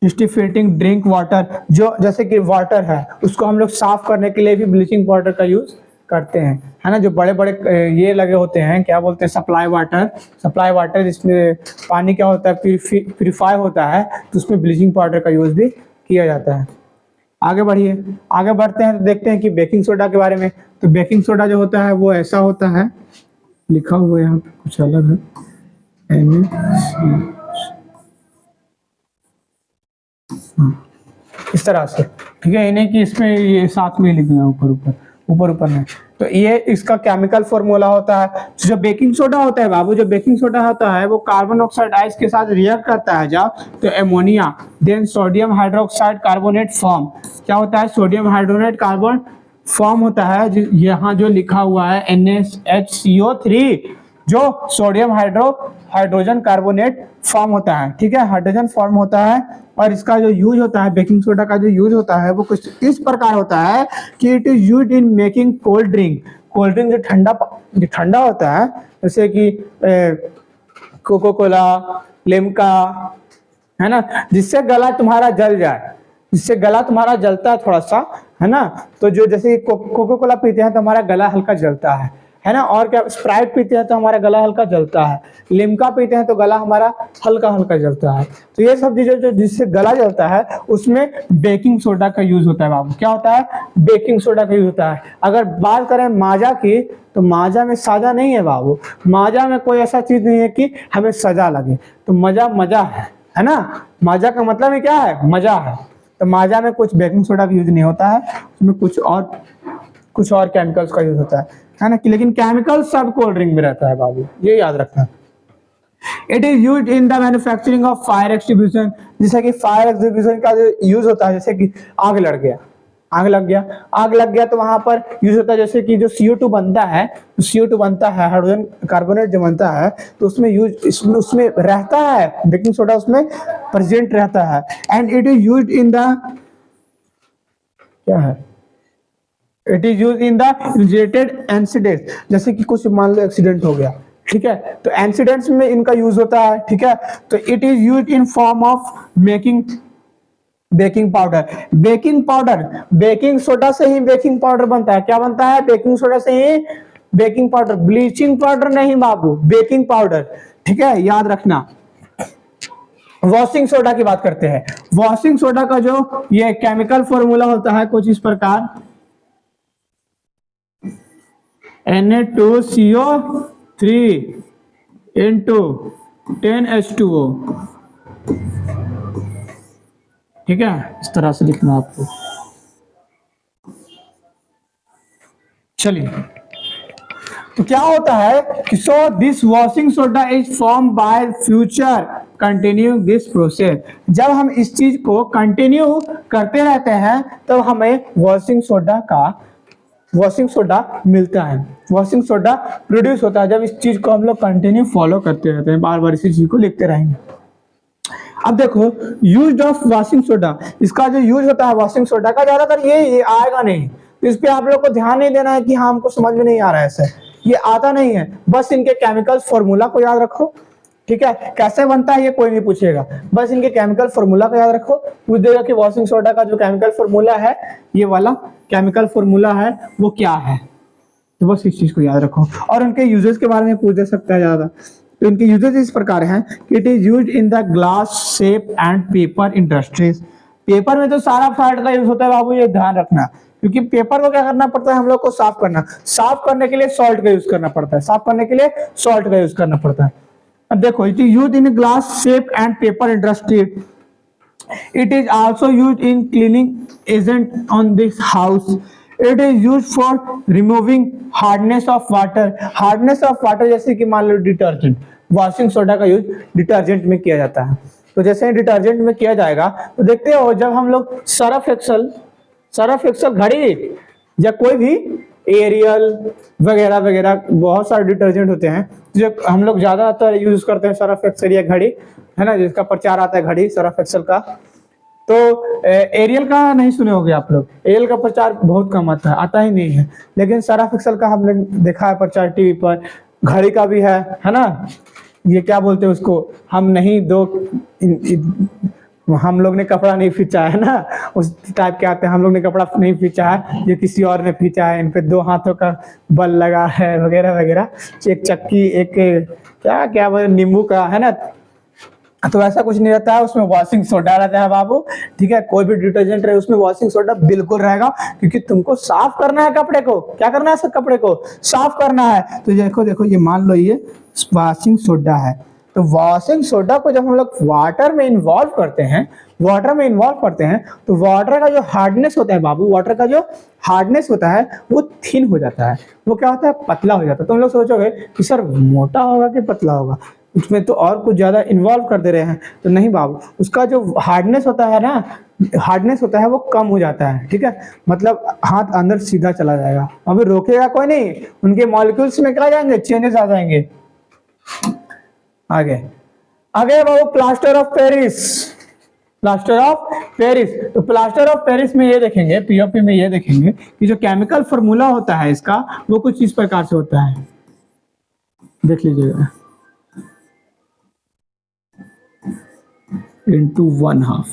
disinfecting drink water, जो जैसे कि वाटर है उसको हम लोग साफ करने के लिए भी ब्लीचिंग पाउडर का यूज करते हैं, है ना। जो बड़े बड़े ये लगे होते हैं, क्या बोलते हैं, सप्लाई वाटर जिसमें पानी क्या होता है, प्यूरिफाई होता है, तो उसमें ब्लीचिंग पाउडर का यूज भी किया जाता है। आगे बढ़िए, आगे बढ़ते हैं तो देखते हैं कि बेकिंग सोडा के बारे में। तो बेकिंग सोडा जो होता है वो ऐसा होता है, लिखा हुआ है यहाँ पे कुछ अलग है, इस तरह से, ठीक है। इन्हें कि इसमें ये साथ में लिख देना ऊपर में। तो ये इसका केमिकल फॉर्मूला होता है। जो बेकिंग सोडा होता है बाबू, जो बेकिंग सोडा होता है वो कार्बन ऑक्साइड आइस के साथ रिएक्ट करता है जब, तो ammonia then sodium hydroxide carbonate form, क्या होता है? सोडियम हाइड्रोनेट कार्बन फॉर्म होता है। यहाँ जो लिखा हुआ है NaHCO3, जो सोडियम हाइड्रोजन कार्बोनेट फॉर्म होता है, ठीक है, हाइड्रोजन फॉर्म होता है। और इसका जो यूज होता है, बेकिंग सोडा का जो यूज होता है वो कुछ इस प्रकार होता है कि it is used in making cold drink जो ठंडा होता है, जैसे कि कोको कोला, लिम्का, है ना, जिससे गला तुम्हारा जल जाए, जिससे गला तुम्हारा जलता है थोड़ा सा, है ना। तो जो जैसे कोको कोला पीते हैं तो हमारा गला हल्का जलता है ना। और क्या, स्प्राइट पीते हैं तो हमारा गला हल्का जलता है, लिम्का पीते हैं तो गला हमारा हल्का हल्का जलता है। तो ये सब चीजें जो जिससे गला जलता है उसमें बेकिंग सोडा का यूज होता है बाबू। क्या होता है? बेकिंग सोडा का यूज होता है। अगर बात करें माजा की, तो माजा में साजा नहीं है बाबू। माजा में कोई ऐसा चीज नहीं है कि हमें सजा लगे। तो मजा है ना। माजा का मतलब ही क्या है? मजा है। तो माजा में कुछ बेकिंग सोडा का यूज नहीं होता है, उसमें कुछ और केमिकल्स का यूज होता है ना। लेकिन केमिकल सब कोल्ड ड्रिंक में रहता है बाबू, ये याद रखना। It is used in the manufacturing of fire extinguishing, जैसे कि फायर एक्सटिंग्विशन का जो यूज होता है, जैसे कि आग लग गया तो वहां पर यूज होता है। जैसे कि जो CO2 बनता है, हाइड्रोजन कार्बोनेट जो बनता है, तो उसमें रहता है बेकिंग सोडा, उसमें प्रेजेंट रहता है। And it is used in the, क्या है, it is use in the related incident, जैसे कि कुछ मान लो एक्सीडेंट हो गया, ठीक है, तो इंसिडेंट्स में इनका यूज होता है, ठीक है। तो it is use in form of making baking powder, baking soda से ही बेकिंग पाउडर बनता है। क्या बनता है? बेकिंग सोडा से ही बेकिंग पाउडर, ब्लीचिंग पाउडर नहीं बाबू, बेकिंग पाउडर, ठीक है, याद रखना। वॉशिंग सोडा की बात करते हैं। वॉशिंग सोडा का जो ये केमिकल फॉर्मूला होता है कुछ इस प्रकार, Na2CO3 into 10H2O, ठीक है, इस तरह से लिखना आपको। चलिए, तो क्या होता है कि so this washing soda is form by future continue this process. जब हम इस चीज को कंटिन्यू करते रहते हैं तब हमें वॉशिंग सोडा मिलता है, वॉशिंग सोडा प्रोड्यूस होता है। जब इस चीज को हम लोग कंटिन्यू फॉलो करते रहते हैं, बार बार इसी चीज को लिखते रहेंगे। अब देखो यूज ऑफ वॉशिंग सोडा, इसका जो यूज होता है वॉशिंग सोडा का, ज्यादातर ये आएगा नहीं, तो इस पे आप लोग को ध्यान नहीं देना है कि हाँ हमको समझ में नहीं आ रहा है, ऐसे ये आता नहीं है। बस इनके केमिकल फॉर्मूला को याद रखो, ठीक है। कैसे बनता है ये कोई नहीं पूछेगा, बस इनके केमिकल फॉर्मूला को याद रखो। पूछ देगा कि वॉशिंग सोडा का जो केमिकल फॉर्मूला है, ये वाला केमिकल फॉर्मूला है वो क्या है, तो बस इस चीज को याद रखो। और उनके यूजेस के बारे में पूछ दे सकता है ज्यादा, तो इनके यूजेस इस प्रकार हैं कि it is used in the glass shape and paper industries, paper में तो सारा सॉल्ट का यूज होता है बाबू, ये ध्यान रखना, क्योंकि पेपर को क्या करना पड़ता है हम लोग को, साफ करना, साफ करने के लिए सॉल्ट का यूज करना पड़ता है, साफ करने के लिए सॉल्ट का यूज करना पड़ता है। अब देखो, it is use in glass shape and paper industry, it is also use in cleaning agent on this house, it is use for removing hardness of water, hardness of water जैसे कि मान लो detergent, washing soda का use detergent में किया जाता है। तो जैसे डिटर्जेंट में किया जाएगा तो देखते हो जब हम लोग सर्फ एक्सेल घड़ी या कोई भी एरियल वगैरह वगैरह बहुत सारे डिटर्जेंट होते हैं जो हम लोग ज्यादातर यूज करते हैं, सर्फ एक्सेल या घड़ी है ना, जिसका प्रचार आता है घड़ी सर्फ एक्सेल का। तो एरियल का नहीं सुने होंगे आप लोग, एरियल का प्रचार बहुत कम आता ही नहीं है, लेकिन सर्फ एक्सेल का हमने देखा है प्रचार टीवी पर, घड़ी का भी है ना। ये क्या बोलते हैं उसको, हम नहीं दो हम लोग ने कपड़ा नहीं खींचा है ना, उस टाइप के आते हैं, हम लोग ने कपड़ा नहीं खींचा है, ये किसी और ने खींचा है, इन पे 2 हाथों का बल लगा है वगैरह वगैरह, एक चक्की, एक क्या क्या बोले नींबू का है ना। तो ऐसा कुछ नहीं रहता है, उसमें वॉशिंग सोडा रहता है बाबू, ठीक है। कोई भी डिटर्जेंट रहे उसमें वॉशिंग सोडा बिल्कुल रहेगा, क्योंकि तुमको साफ करना है कपड़े को, क्या करना है, सब कपड़े को साफ करना है। तो देखो ये मान लो ये वॉशिंग सोडा है, तो वॉशिंग सोडा को जब हम लोग वाटर में इन्वॉल्व करते हैं तो वाटर का जो हार्डनेस होता है बाबू, वाटर का जो हार्डनेस होता है वो थिन हो जाता है, वो क्या होता है, पतला हो जाता है। तुम लोग सोचोगे कि सर मोटा होगा कि पतला होगा, उसमें तो और कुछ ज्यादा इन्वॉल्व कर दे रहे हैं, तो नहीं बाबू, उसका जो हार्डनेस होता है ना, हार्डनेस होता है वो कम हो जाता है, ठीक है। मतलब हाथ अंदर सीधा चला जाएगा, अभी रोकेगा कोई नहीं, उनके मॉलिक्यूल्स में क्या जाएंगे, चेंजेस आ जाएंगे। आगे बाबू प्लास्टर ऑफ पेरिस, तो प्लास्टर ऑफ पेरिस में ये देखेंगे, पीओपी में ये देखेंगे कि जो केमिकल फॉर्मूला होता है इसका वो कुछ इस प्रकार से होता है, देख लीजिएगा, into 1/2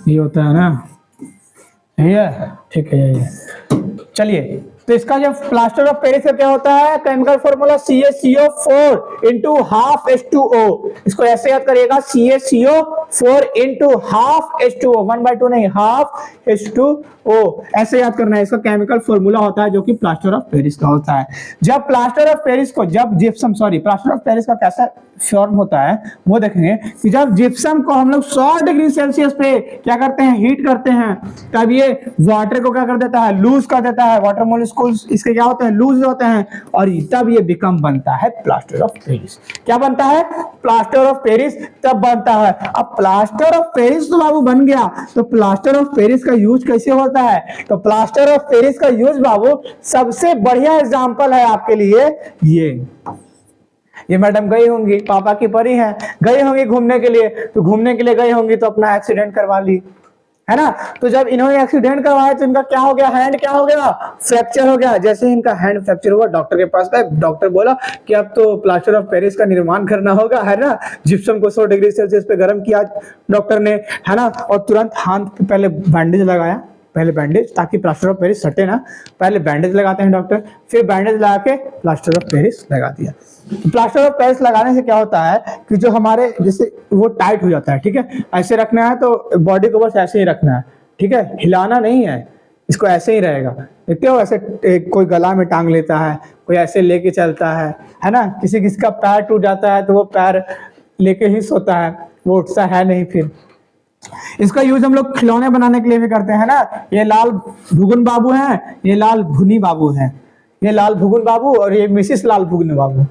ये होता है ना, ये ठीक है ये। चलिए, तो इसका जो प्लास्टर ऑफ पेरिस का क्या होता है, chemical formula CaCO4 into ½ H2O, इसको ऐसे याद करिएगा, CaCO4 into ½ H2O, 1/2 नहीं, ½ H2O ऐसे याद करना है। इसका केमिकल फॉर्मूला होता है जो कि प्लास्टर ऑफ पेरिस का होता है। जब प्लास्टर ऑफ पेरिस को, जब gypsum, sorry, plaster of Paris का कैसा फॉर्म होता है वो देखेंगे कि जब जिप्सम को हम लोग 100 डिग्री सेल्सियस पे क्या करते हैं, हीट करते हैं, तब ये वाटर को क्या कर देता है, लूज कर देता है, वाटर मॉलिक्यूल्स इसके क्या होते हैं, लूज होते हैं, और तब ये बिकम बनता है प्लास्टर ऑफ पेरिस। क्या बनता है, प्लास्टर ऑफ पेरिस तब बनता है। अब प्लास्टर ऑफ पेरिस तो बाबू बन गया, तो प्लास्टर ऑफ पेरिस का यूज कैसे होता है, तो प्लास्टर ऑफ पेरिस का यूज बाबू सबसे बढ़िया एग्जांपल है आपके लिए, ये मैडम गई होंगी, पापा की परी हैं, गई होंगी घूमने के लिए, तो घूमने के लिए गई होंगी तो अपना एक्सीडेंट करवा ली, है ना। तो जब इन्होंने एक्सीडेंट करवाया तो इनका क्या हो गया, हैंड क्या हो गया, फ्रैक्चर हो गया। जैसे ही इनका हैंड फ्रैक्चर हुआ, डॉक्टर के पास गए, डॉक्टर बोला कि अब तो प्लास्टर ऑफ पेरिस का निर्माण करना होगा, है ना। जिप्सम को 100 डिग्री सेल्सियस पे गर्म किया डॉक्टर ने, है ना, और तुरंत हाथ पे पहले बैंडेज लगाया, पहले बैंडेज, ताकि प्लास्टर ऑफ पेरिस सटे ना, पहले बैंडेज लगाते हैं डॉक्टर, फिर बैंडेज लगा के प्लास्टर ऑफ पेरिस लगा दिया। प्लास्टर ऑफ पेरिस लगाने से क्या होता है कि जो हमारे जैसे वो टाइट हो जाता है, ठीक है, ऐसे रखना है तो बॉडी को बस ऐसे ही रखना है, ठीक है, हिलाना नहीं है, इसको ऐसे ही रहेगा। देखते हो ऐसे कोई गला में टांग लेता है, कोई ऐसे लेके चलता है ना, किसी का पैर टूट जाता है तो वो पैर लेके ही सोता है, वो उठता है नहीं। फिर इसका यूज हम लोग खिलौने बनाने के लिए भी करते हैं ना। ये लाल भुगुन बाबू हैं, ये लाल भुनी बाबू हैं, ये लाल भुगुन बाबू और ये मिसिस लाल भुगुन बाबू,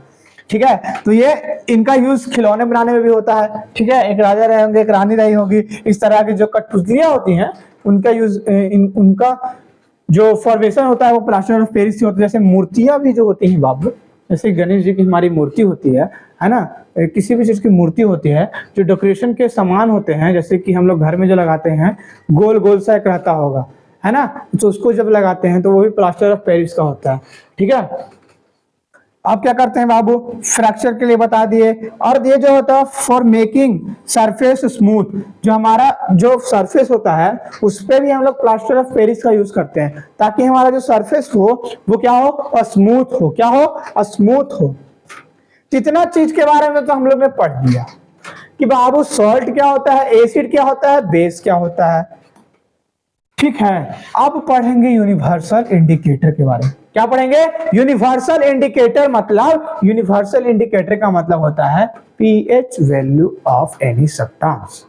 ठीक है। तो ये इनका यूज खिलौने बनाने में भी होता है, ठीक है। एक राजा रहे होंगे, एक रानी रही होगी, इस तरह की जो कठपुतलियां होती हैं उनका यूज, उनका जो फॉर्मेशन होता है वो प्लास्टर ऑफ पेरिस से होता है। जैसे मूर्तियां भी जो होती हैं बाबू, जैसे गणेश जी की हमारी मूर्ति होती है ना, किसी भी चीज की मूर्ति होती है, जो डेकोरेशन के सामान होते हैं, जैसे कि हम लोग घर में जो लगाते हैं, गोल गोल सा एक रहता होगा, है ना, तो उसको जब लगाते हैं तो वो भी प्लास्टर ऑफ पेरिस का होता है, ठीक है। अब क्या करते हैं बाबू, फ्रैक्चर के लिए बता दिए, और ये जो होता है फॉर मेकिंग सरफेस स्मूथ, जो हमारा जो सरफेस होता है उस पर भी हम लोग प्लास्टर ऑफ पेरिस का यूज करते हैं, ताकि हमारा जो सरफेस हो वो क्या हो, स्मूथ हो, क्या हो, स्मूथ हो। कितना चीज के बारे में तो हम लोग ने पढ़ लिया कि बाबू सॉल्ट क्या होता है, एसिड क्या होता है, बेस क्या होता है। ठीक है, अब पढ़ेंगे यूनिवर्सल इंडिकेटर के बारे में। क्या पढ़ेंगे? Universal indicator. मतलब यूनिवर्सल इंडिकेटर का मतलब होता है pH value of any substance.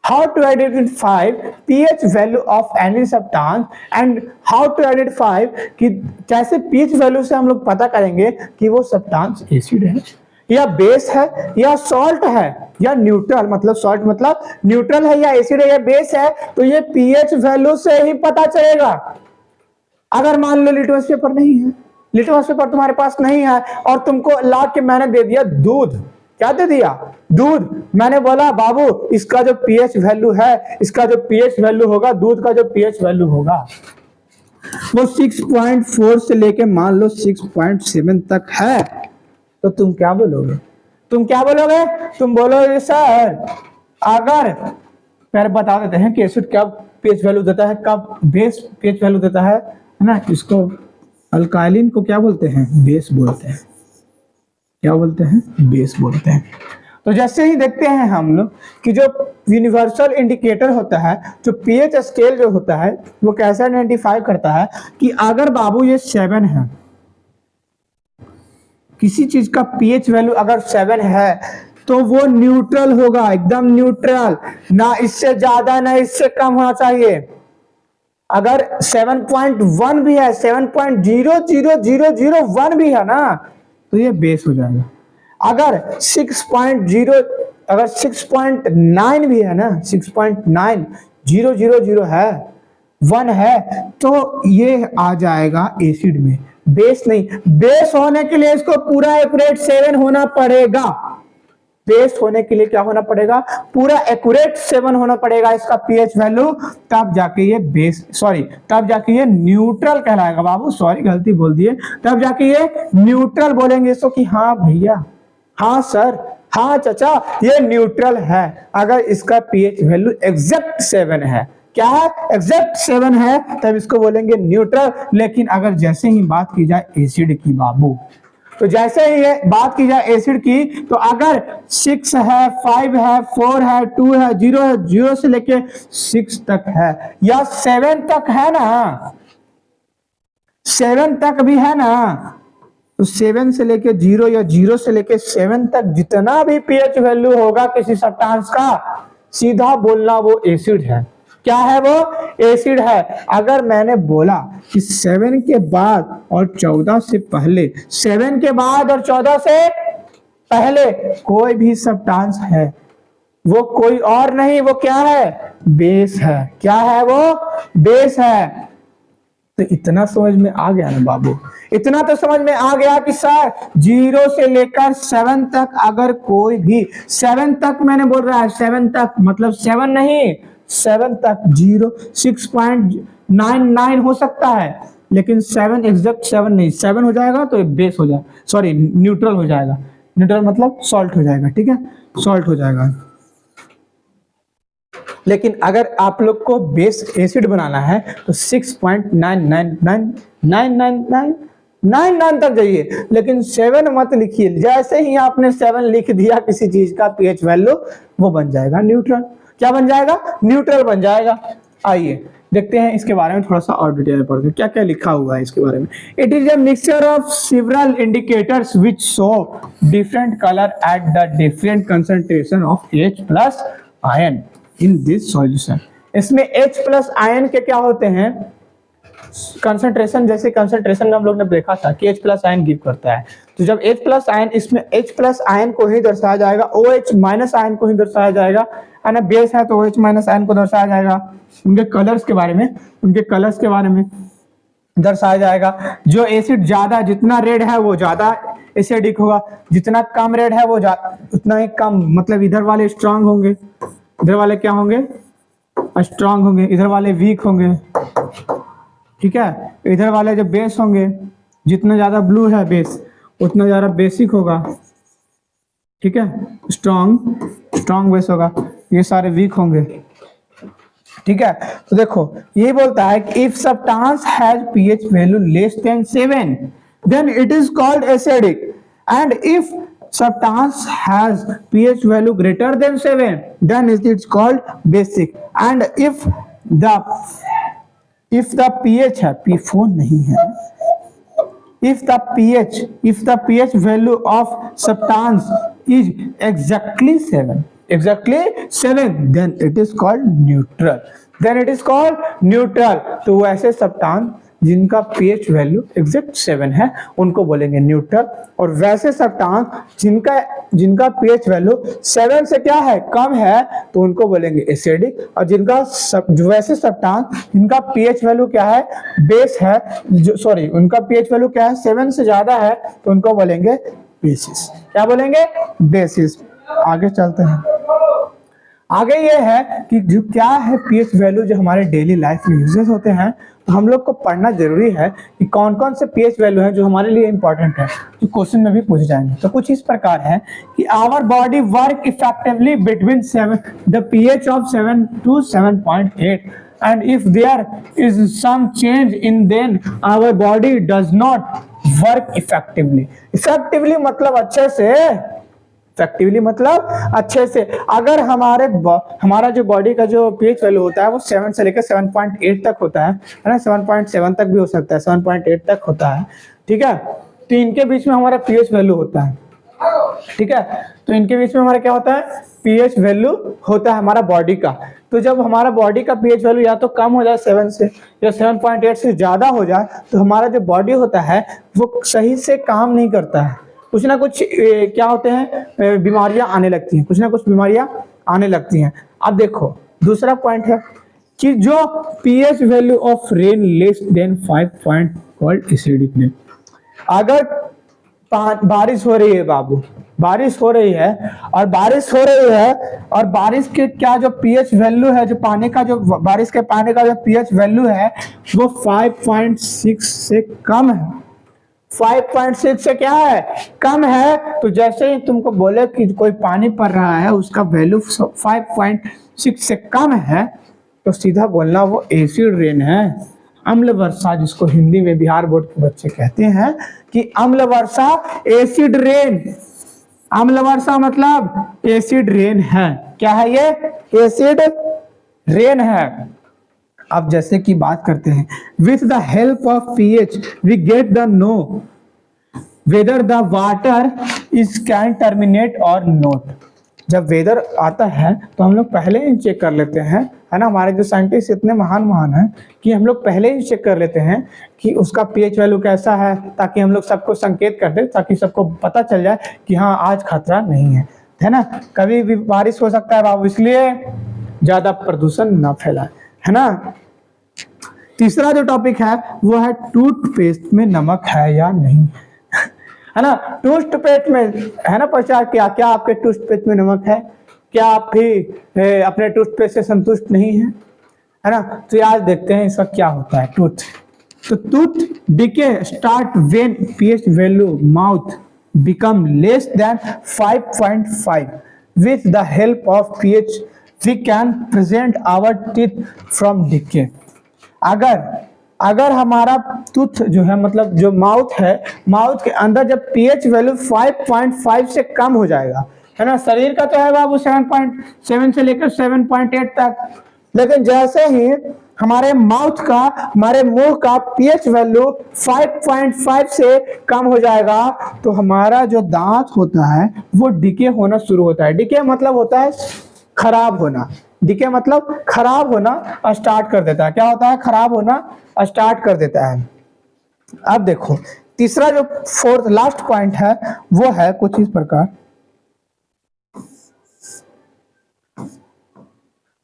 How to identify pH value of any substance and how to identify कि कैसे pH वैल्यू से हम लोग पता करेंगे कि वो सब्सटेंस एसिड है या बेस है या सॉल्ट है या न्यूट्रल, मतलब सॉल्ट मतलब न्यूट्रल है या एसिड है या बेस है, तो ये pH वैल्यू से ही पता चलेगा। अगर मान लो लिटमस पेपर नहीं है, लिटमस पेपर तुम्हारे पास नहीं है और तुमको ला के मैंने दे दिया दूध, क्या दे दिया? दूध। मैंने बोला बाबू इसका जो पीएच वैल्यू है, इसका जो पीएच वैल्यू होगा, दूध का जो पीएच वैल्यू होगा वो 6.4 से लेके मान लो 6.7 तक है, तो तुम क्या बोलोगे? तुम क्या बोलोगे? तुम बोलोगे सर अगर, पहले बता देते हैं कि एसिड कब पीएच वैल्यू देता है, कब बेस पीएच वैल्यू देता है ना। इसको अल्काइलिन को क्या बोलते हैं? बेस बोलते हैं। क्या बोलते हैं? बेस बोलते हैं। तो जैसे ही देखते हैं हम लोग कि जो यूनिवर्सल इंडिकेटर होता है, जो पीएच स्केल जो होता है, वो कैसे आइडेंटिफाई करता है कि अगर बाबू ये 7 है, किसी चीज का पीएच वैल्यू अगर 7 है तो वो न्यूट्रल होगा, एकदम न्यूट्रल, ना इससे ज्यादा ना इससे कम होना चाहिए। अगर 7.1 भी है, 7.00001 भी है ना, तो ये बेस हो जाएगा। अगर 6.9 भी है ना, 6.9000 है, 1 है, तो ये आ जाएगा एसिड में, बेस नहीं। बेस होने के लिए इसको पूरा एक्यूरेट 7 होना पड़ेगा। बेस होने के लिए क्या होना पड़ेगा? पूरा एक्यूरेट 7 होना पड़ेगा इसका पीएच वैल्यू, तब जाके ये बेस, तब जाके ये न्यूट्रल कहलाएगा। बाबू सॉरी गलती बोल दिए, तब जाके ये न्यूट्रल बोलेंगे इसको कि हाँ भैया, हाँ सर, हाँ चाचा, ये न्यूट्रल है अगर इसका पीएच वैल्यू एग्जैक्ट 7 है। क्या है? एग्जैक्ट 7 है, तब इसको बोलेंगे न्यूट्रल। लेकिन अगर जैसे ही बात की जाए एसिड की बाबू, तो जैसे ही बात की जाए एसिड की, तो अगर 6 है, 5 है, 4 है, 2 है, 0 है, 0 से लेके 6 तक है या 7 तक है ना, 7 तक भी है ना, तो 7 से लेके 0 या 0 से लेके 7 तक जितना भी पीएच वैल्यू होगा किसी सब्सटेंस का, सीधा बोलना वो एसिड है। क्या है वो? एसिड है। अगर मैंने बोला कि 7 के बाद और 14 से पहले, 7 के बाद और 14 से पहले कोई भी सब्सटेंस है, वो कोई और नहीं, वो क्या है? बेस है। क्या है वो? बेस है। तो इतना समझ में आ गया ना बाबू, इतना तो समझ में आ गया कि सर 0 से लेकर 7 तक, अगर कोई भी 7 तक मैंने बोल रहा है, 7 तक मतलब 7 नहीं, 7 तक 0, 6.99 हो सकता है, लेकिन 7 एग्जैक्ट 7 नहीं, 7 हो जाएगा तो बेस हो जाएगा, सॉरी न्यूट्रल हो जाएगा। न्यूट्रल मतलब सॉल्ट हो जाएगा। ठीक है, सॉल्ट हो जाएगा। लेकिन अगर आप लोग को बेस एसिड बनाना है तो 6.999999 तक जाइए, लेकिन 7 मत लिखिए। जैसे ही आपने 7 लिख दिया किसी चीज का पीएच वैल्यू, वो बन जाएगा न्यूट्रल। क्या बन जाएगा? न्यूट्रल बन जाएगा। आइए देखते हैं इसके बारे में थोड़ा सा और डिटेल में पढ़ते हैं क्या क्या लिखा हुआ है इसके बारे में। It is a mixture of several indicators which show different colour at the different concentration of H+ ion in this solution. इसमें H+ आयन के क्या होते हैं? कंसंट्रेशन, जैसे कंसंट्रेशन में हम लोग ने देखा था कि H+ आयन गिव करता है, तो जब H+ आयन, इसमें H+ आयन को ही दर्शाया जाएगा, OH- आयन को ही दर्शाया जाएगा, है ना। बेस है तो OH- आयन को दर्शाया जाएगा। उनके कलर्स के बारे में, दर्शाया जाएगा। जो एसिड ज्यादा, जितना रेड है वो ज्यादा एसिडिक होगा, जितना कम रेड है वो उतना ही कम, मतलब इधर वाले स्ट्रांग होंगे, इधर वाले क्या होंगे? स्ट्रांग होंगे, इधर वाले वीक होंगे। ठीक है, इधर वाले जो बेस होंगे, जितना ज्यादा ब्लू है बेस उतना ज्यादा बेसिक होगा। ठीक है, स्ट्रांग बेस होगा, ये सारे वीक होंगे। ठीक है, तो देखो ये बोलता है कि if substance has pH value less than 7 then it is called acidic, and if substance has pH value greater than 7, then it's called basic. And if the pH है, P4 नहीं है, if the pH value of substance is exactly 7, then it is called neutral. तो वैसे substance जिनका pH value exact 7 है उनको बोलेंगे neutral, और वैसे सब्सटेंस जिनका pH वैल्यू 7 से क्या है, कम है, तो उनको बोलेंगे एसिडिक। और वैसे सब्सटेंस जिनका pH वैल्यू क्या है, बेस है, उनका pH वैल्यू क्या है, 7 से ज्यादा है, तो उनको बोलेंगे बेसिस। क्या बोलेंगे, बेसिस। आगे चलते हैं। आगे ये है कि जो क्या है pH वैल्यू जो हमारे डेली लाइफ में यूजेस होते हैं, तो हम लोग को पढ़ना जरूरी है कि कौन कौन से pH वैल्यू हैं जो हमारे लिए इंपॉर्टेंट है, जो क्वेश्चन में भी पूछे जाएंगे। तो कुछ इस प्रकार है कि our body work effectively between the pH of 7 to 7.8, and if there is some change in then our body does not work effectively. Effectively मतलब अच्छे से, इफेक्टिवली मतलब अच्छे से। अगर हमारा जो बॉडी का जो pH वैल्यू होता है वो 7 से लेकर 7.8 तक होता है ना, 7.7 तक भी हो सकता है, 7.8 तक होता है, ठीक है। तो इनके बीच में हमारा pH वैल्यू होता है, ठीक है। तो इनके बीच में हमारा क्या होता है, pH वैल्यू होता है हमारा बॉडी का। तो जब हमारा बॉडी का pH वैल्यू या तो कम हो जाए 7 से, या 7.8 से ज्यादा हो जाए, तो हमारा जो बॉडी होता है वो सही से काम नहीं करता है, कुछ ना कुछ क्या होते हैं, बीमारियां आने लगती हैं, कुछ ना कुछ बीमारियां आने लगती हैं। अब देखो दूसरा पॉइंट है कि जो pH value of rain less than 5 point called acidic rain. अगर बारिश हो रही है बाबू, बारिश हो रही है और बारिश के क्या जो pH वैल्यू है, जो पानी का जो बारिश के पानी का जो pH वैल्यू है वो 5.6 से कम है, 5.6 से क्या है, कम है। तो जैसे ही तुमको बोले कि कोई पानी पड़ रहा है उसका वैल्यू 5.6 से कम है, तो सीधा बोलना वो एसिड रेन है, अम्ल वर्षा, जिसको हिंदी में बिहार बोर्ड के बच्चे कहते हैं कि अम्ल वर्षा, एसिड रेन। अम्ल वर्षा मतलब एसिड रेन है। क्या है ये, एसिड रेन है। अब जैसे कि बात करते हैं, with the help of pH we get the know whether the water is contaminated और नॉट। जब वेदर आता है तो हम लोग पहले ही चेक कर लेते हैं, है ना। हमारे जो साइंटिस्ट इतने महान हैं कि हम लोग पहले ही चेक कर लेते हैं कि उसका pH वैल्यू कैसा है, ताकि हम लोग सबको संकेत कर दे, ताकि सबको पता चल जाए कि हाँ आज खतरा नहीं है ना। कभी भी बारिश हो सकता है बाबू, इसलिए ज्यादा प्रदूषण ना फैलाए, है ना। तीसरा जो टॉपिक है वो है टूथपेस्ट में नमक है या नहीं, है ना। टूथपेस्ट में, है ना, पहचान क्या आपके टूथपेस्ट में नमक है, क्या आप भी अपने टूथपेस्ट से संतुष्ट नहीं है ना। तो आज देखते हैं इसका क्या होता है। Tooth decay start when pH value mouth become less than 5.5 with the help of pH we can prevent our teeth from decay। अगर हमारा टूथ जो है, मतलब जो माउथ है, माउथ के अंदर जब pH वैल्यू 5.5 से कम हो जाएगा, है ना। शरीर का तो है बाबू 7.7 से लेकर 7.8 तक, लेकिन जैसे ही हमारे मुंह का pH वैल्यू 5.5 से कम हो जाएगा, तो हमारा जो दांत होता है वो डिके होना शुरू होता है। डिके मतलब होता है खराब होना, डिके मतलब खराब होना स्टार्ट कर देता है। क्या होता है, खराब होना स्टार्ट कर देता है। अब देखो तीसरा जो फोर्थ लास्ट पॉइंट है वो है कुछ इस प्रकार।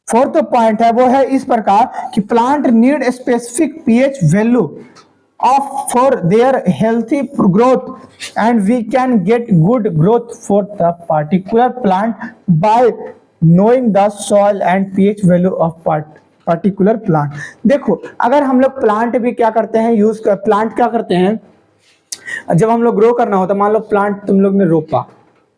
फोर्थ पॉइंट है वो है इस प्रकार कि plant need specific pH value of for their healthy growth and we can get good growth for the particular plant by knowing the soil and pH value of particular plant. देखो अगर हम लोग प्लांट भी क्या करते हैं, plant क्या करते हैं, जब हम लोग ग्रो करना होता है, मान लो प्लांट तुम लोग ने रोपा,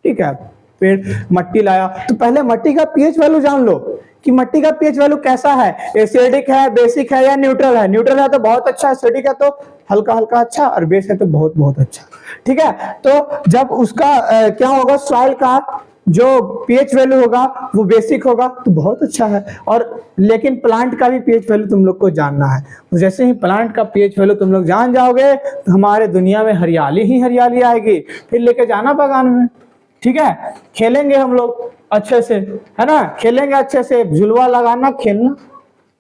ठीक है, पेड़ मट्टी लाया, तो पहले मट्टी का pH वैल्यू जान लो कि मिट्टी का पीएच वैल्यू कैसा है, एसिडिक है, बेसिक है या न्यूट्रल है। न्यूट्रल है तो बहुत अच्छा, एसिडिक है तो हल्का हल्का अच्छा, और बेस है तो बहुत बहुत अच्छा। ठीक है, तो जब उसका क्या होगा, सॉइल का जो पीएच वैल्यू होगा वो बेसिक होगा तो बहुत अच्छा है। और लेकिन प्लांट का भी पीएच वैल्यू तुम लोग को जानना है। तो जैसे ही प्लांट का पीएच वैल्यू तुम लोग जान जाओगे तो हमारे दुनिया में हरियाली ही हरियाली आएगी। फिर लेके जाना बागान में, ठीक है, खेलेंगे हम लोग अच्छे से, है ना, खेलेंगे अच्छे से, झुलवा लगाना, खेलना।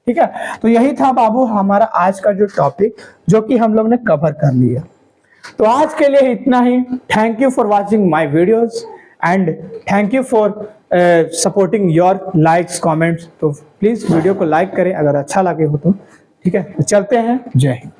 ठीक है, तो यही था बाबू हमारा आज का जो टॉपिक, जो कि हम लोग ने कवर कर लिया। तो आज के लिए इतना ही। Thank you for watching my videos and thank you for supporting your likes comments. तो प्लीज वीडियो को लाइक करें अगर अच्छा लगे हो तो। ठीक है, तो चलते हैं, जय हिंद।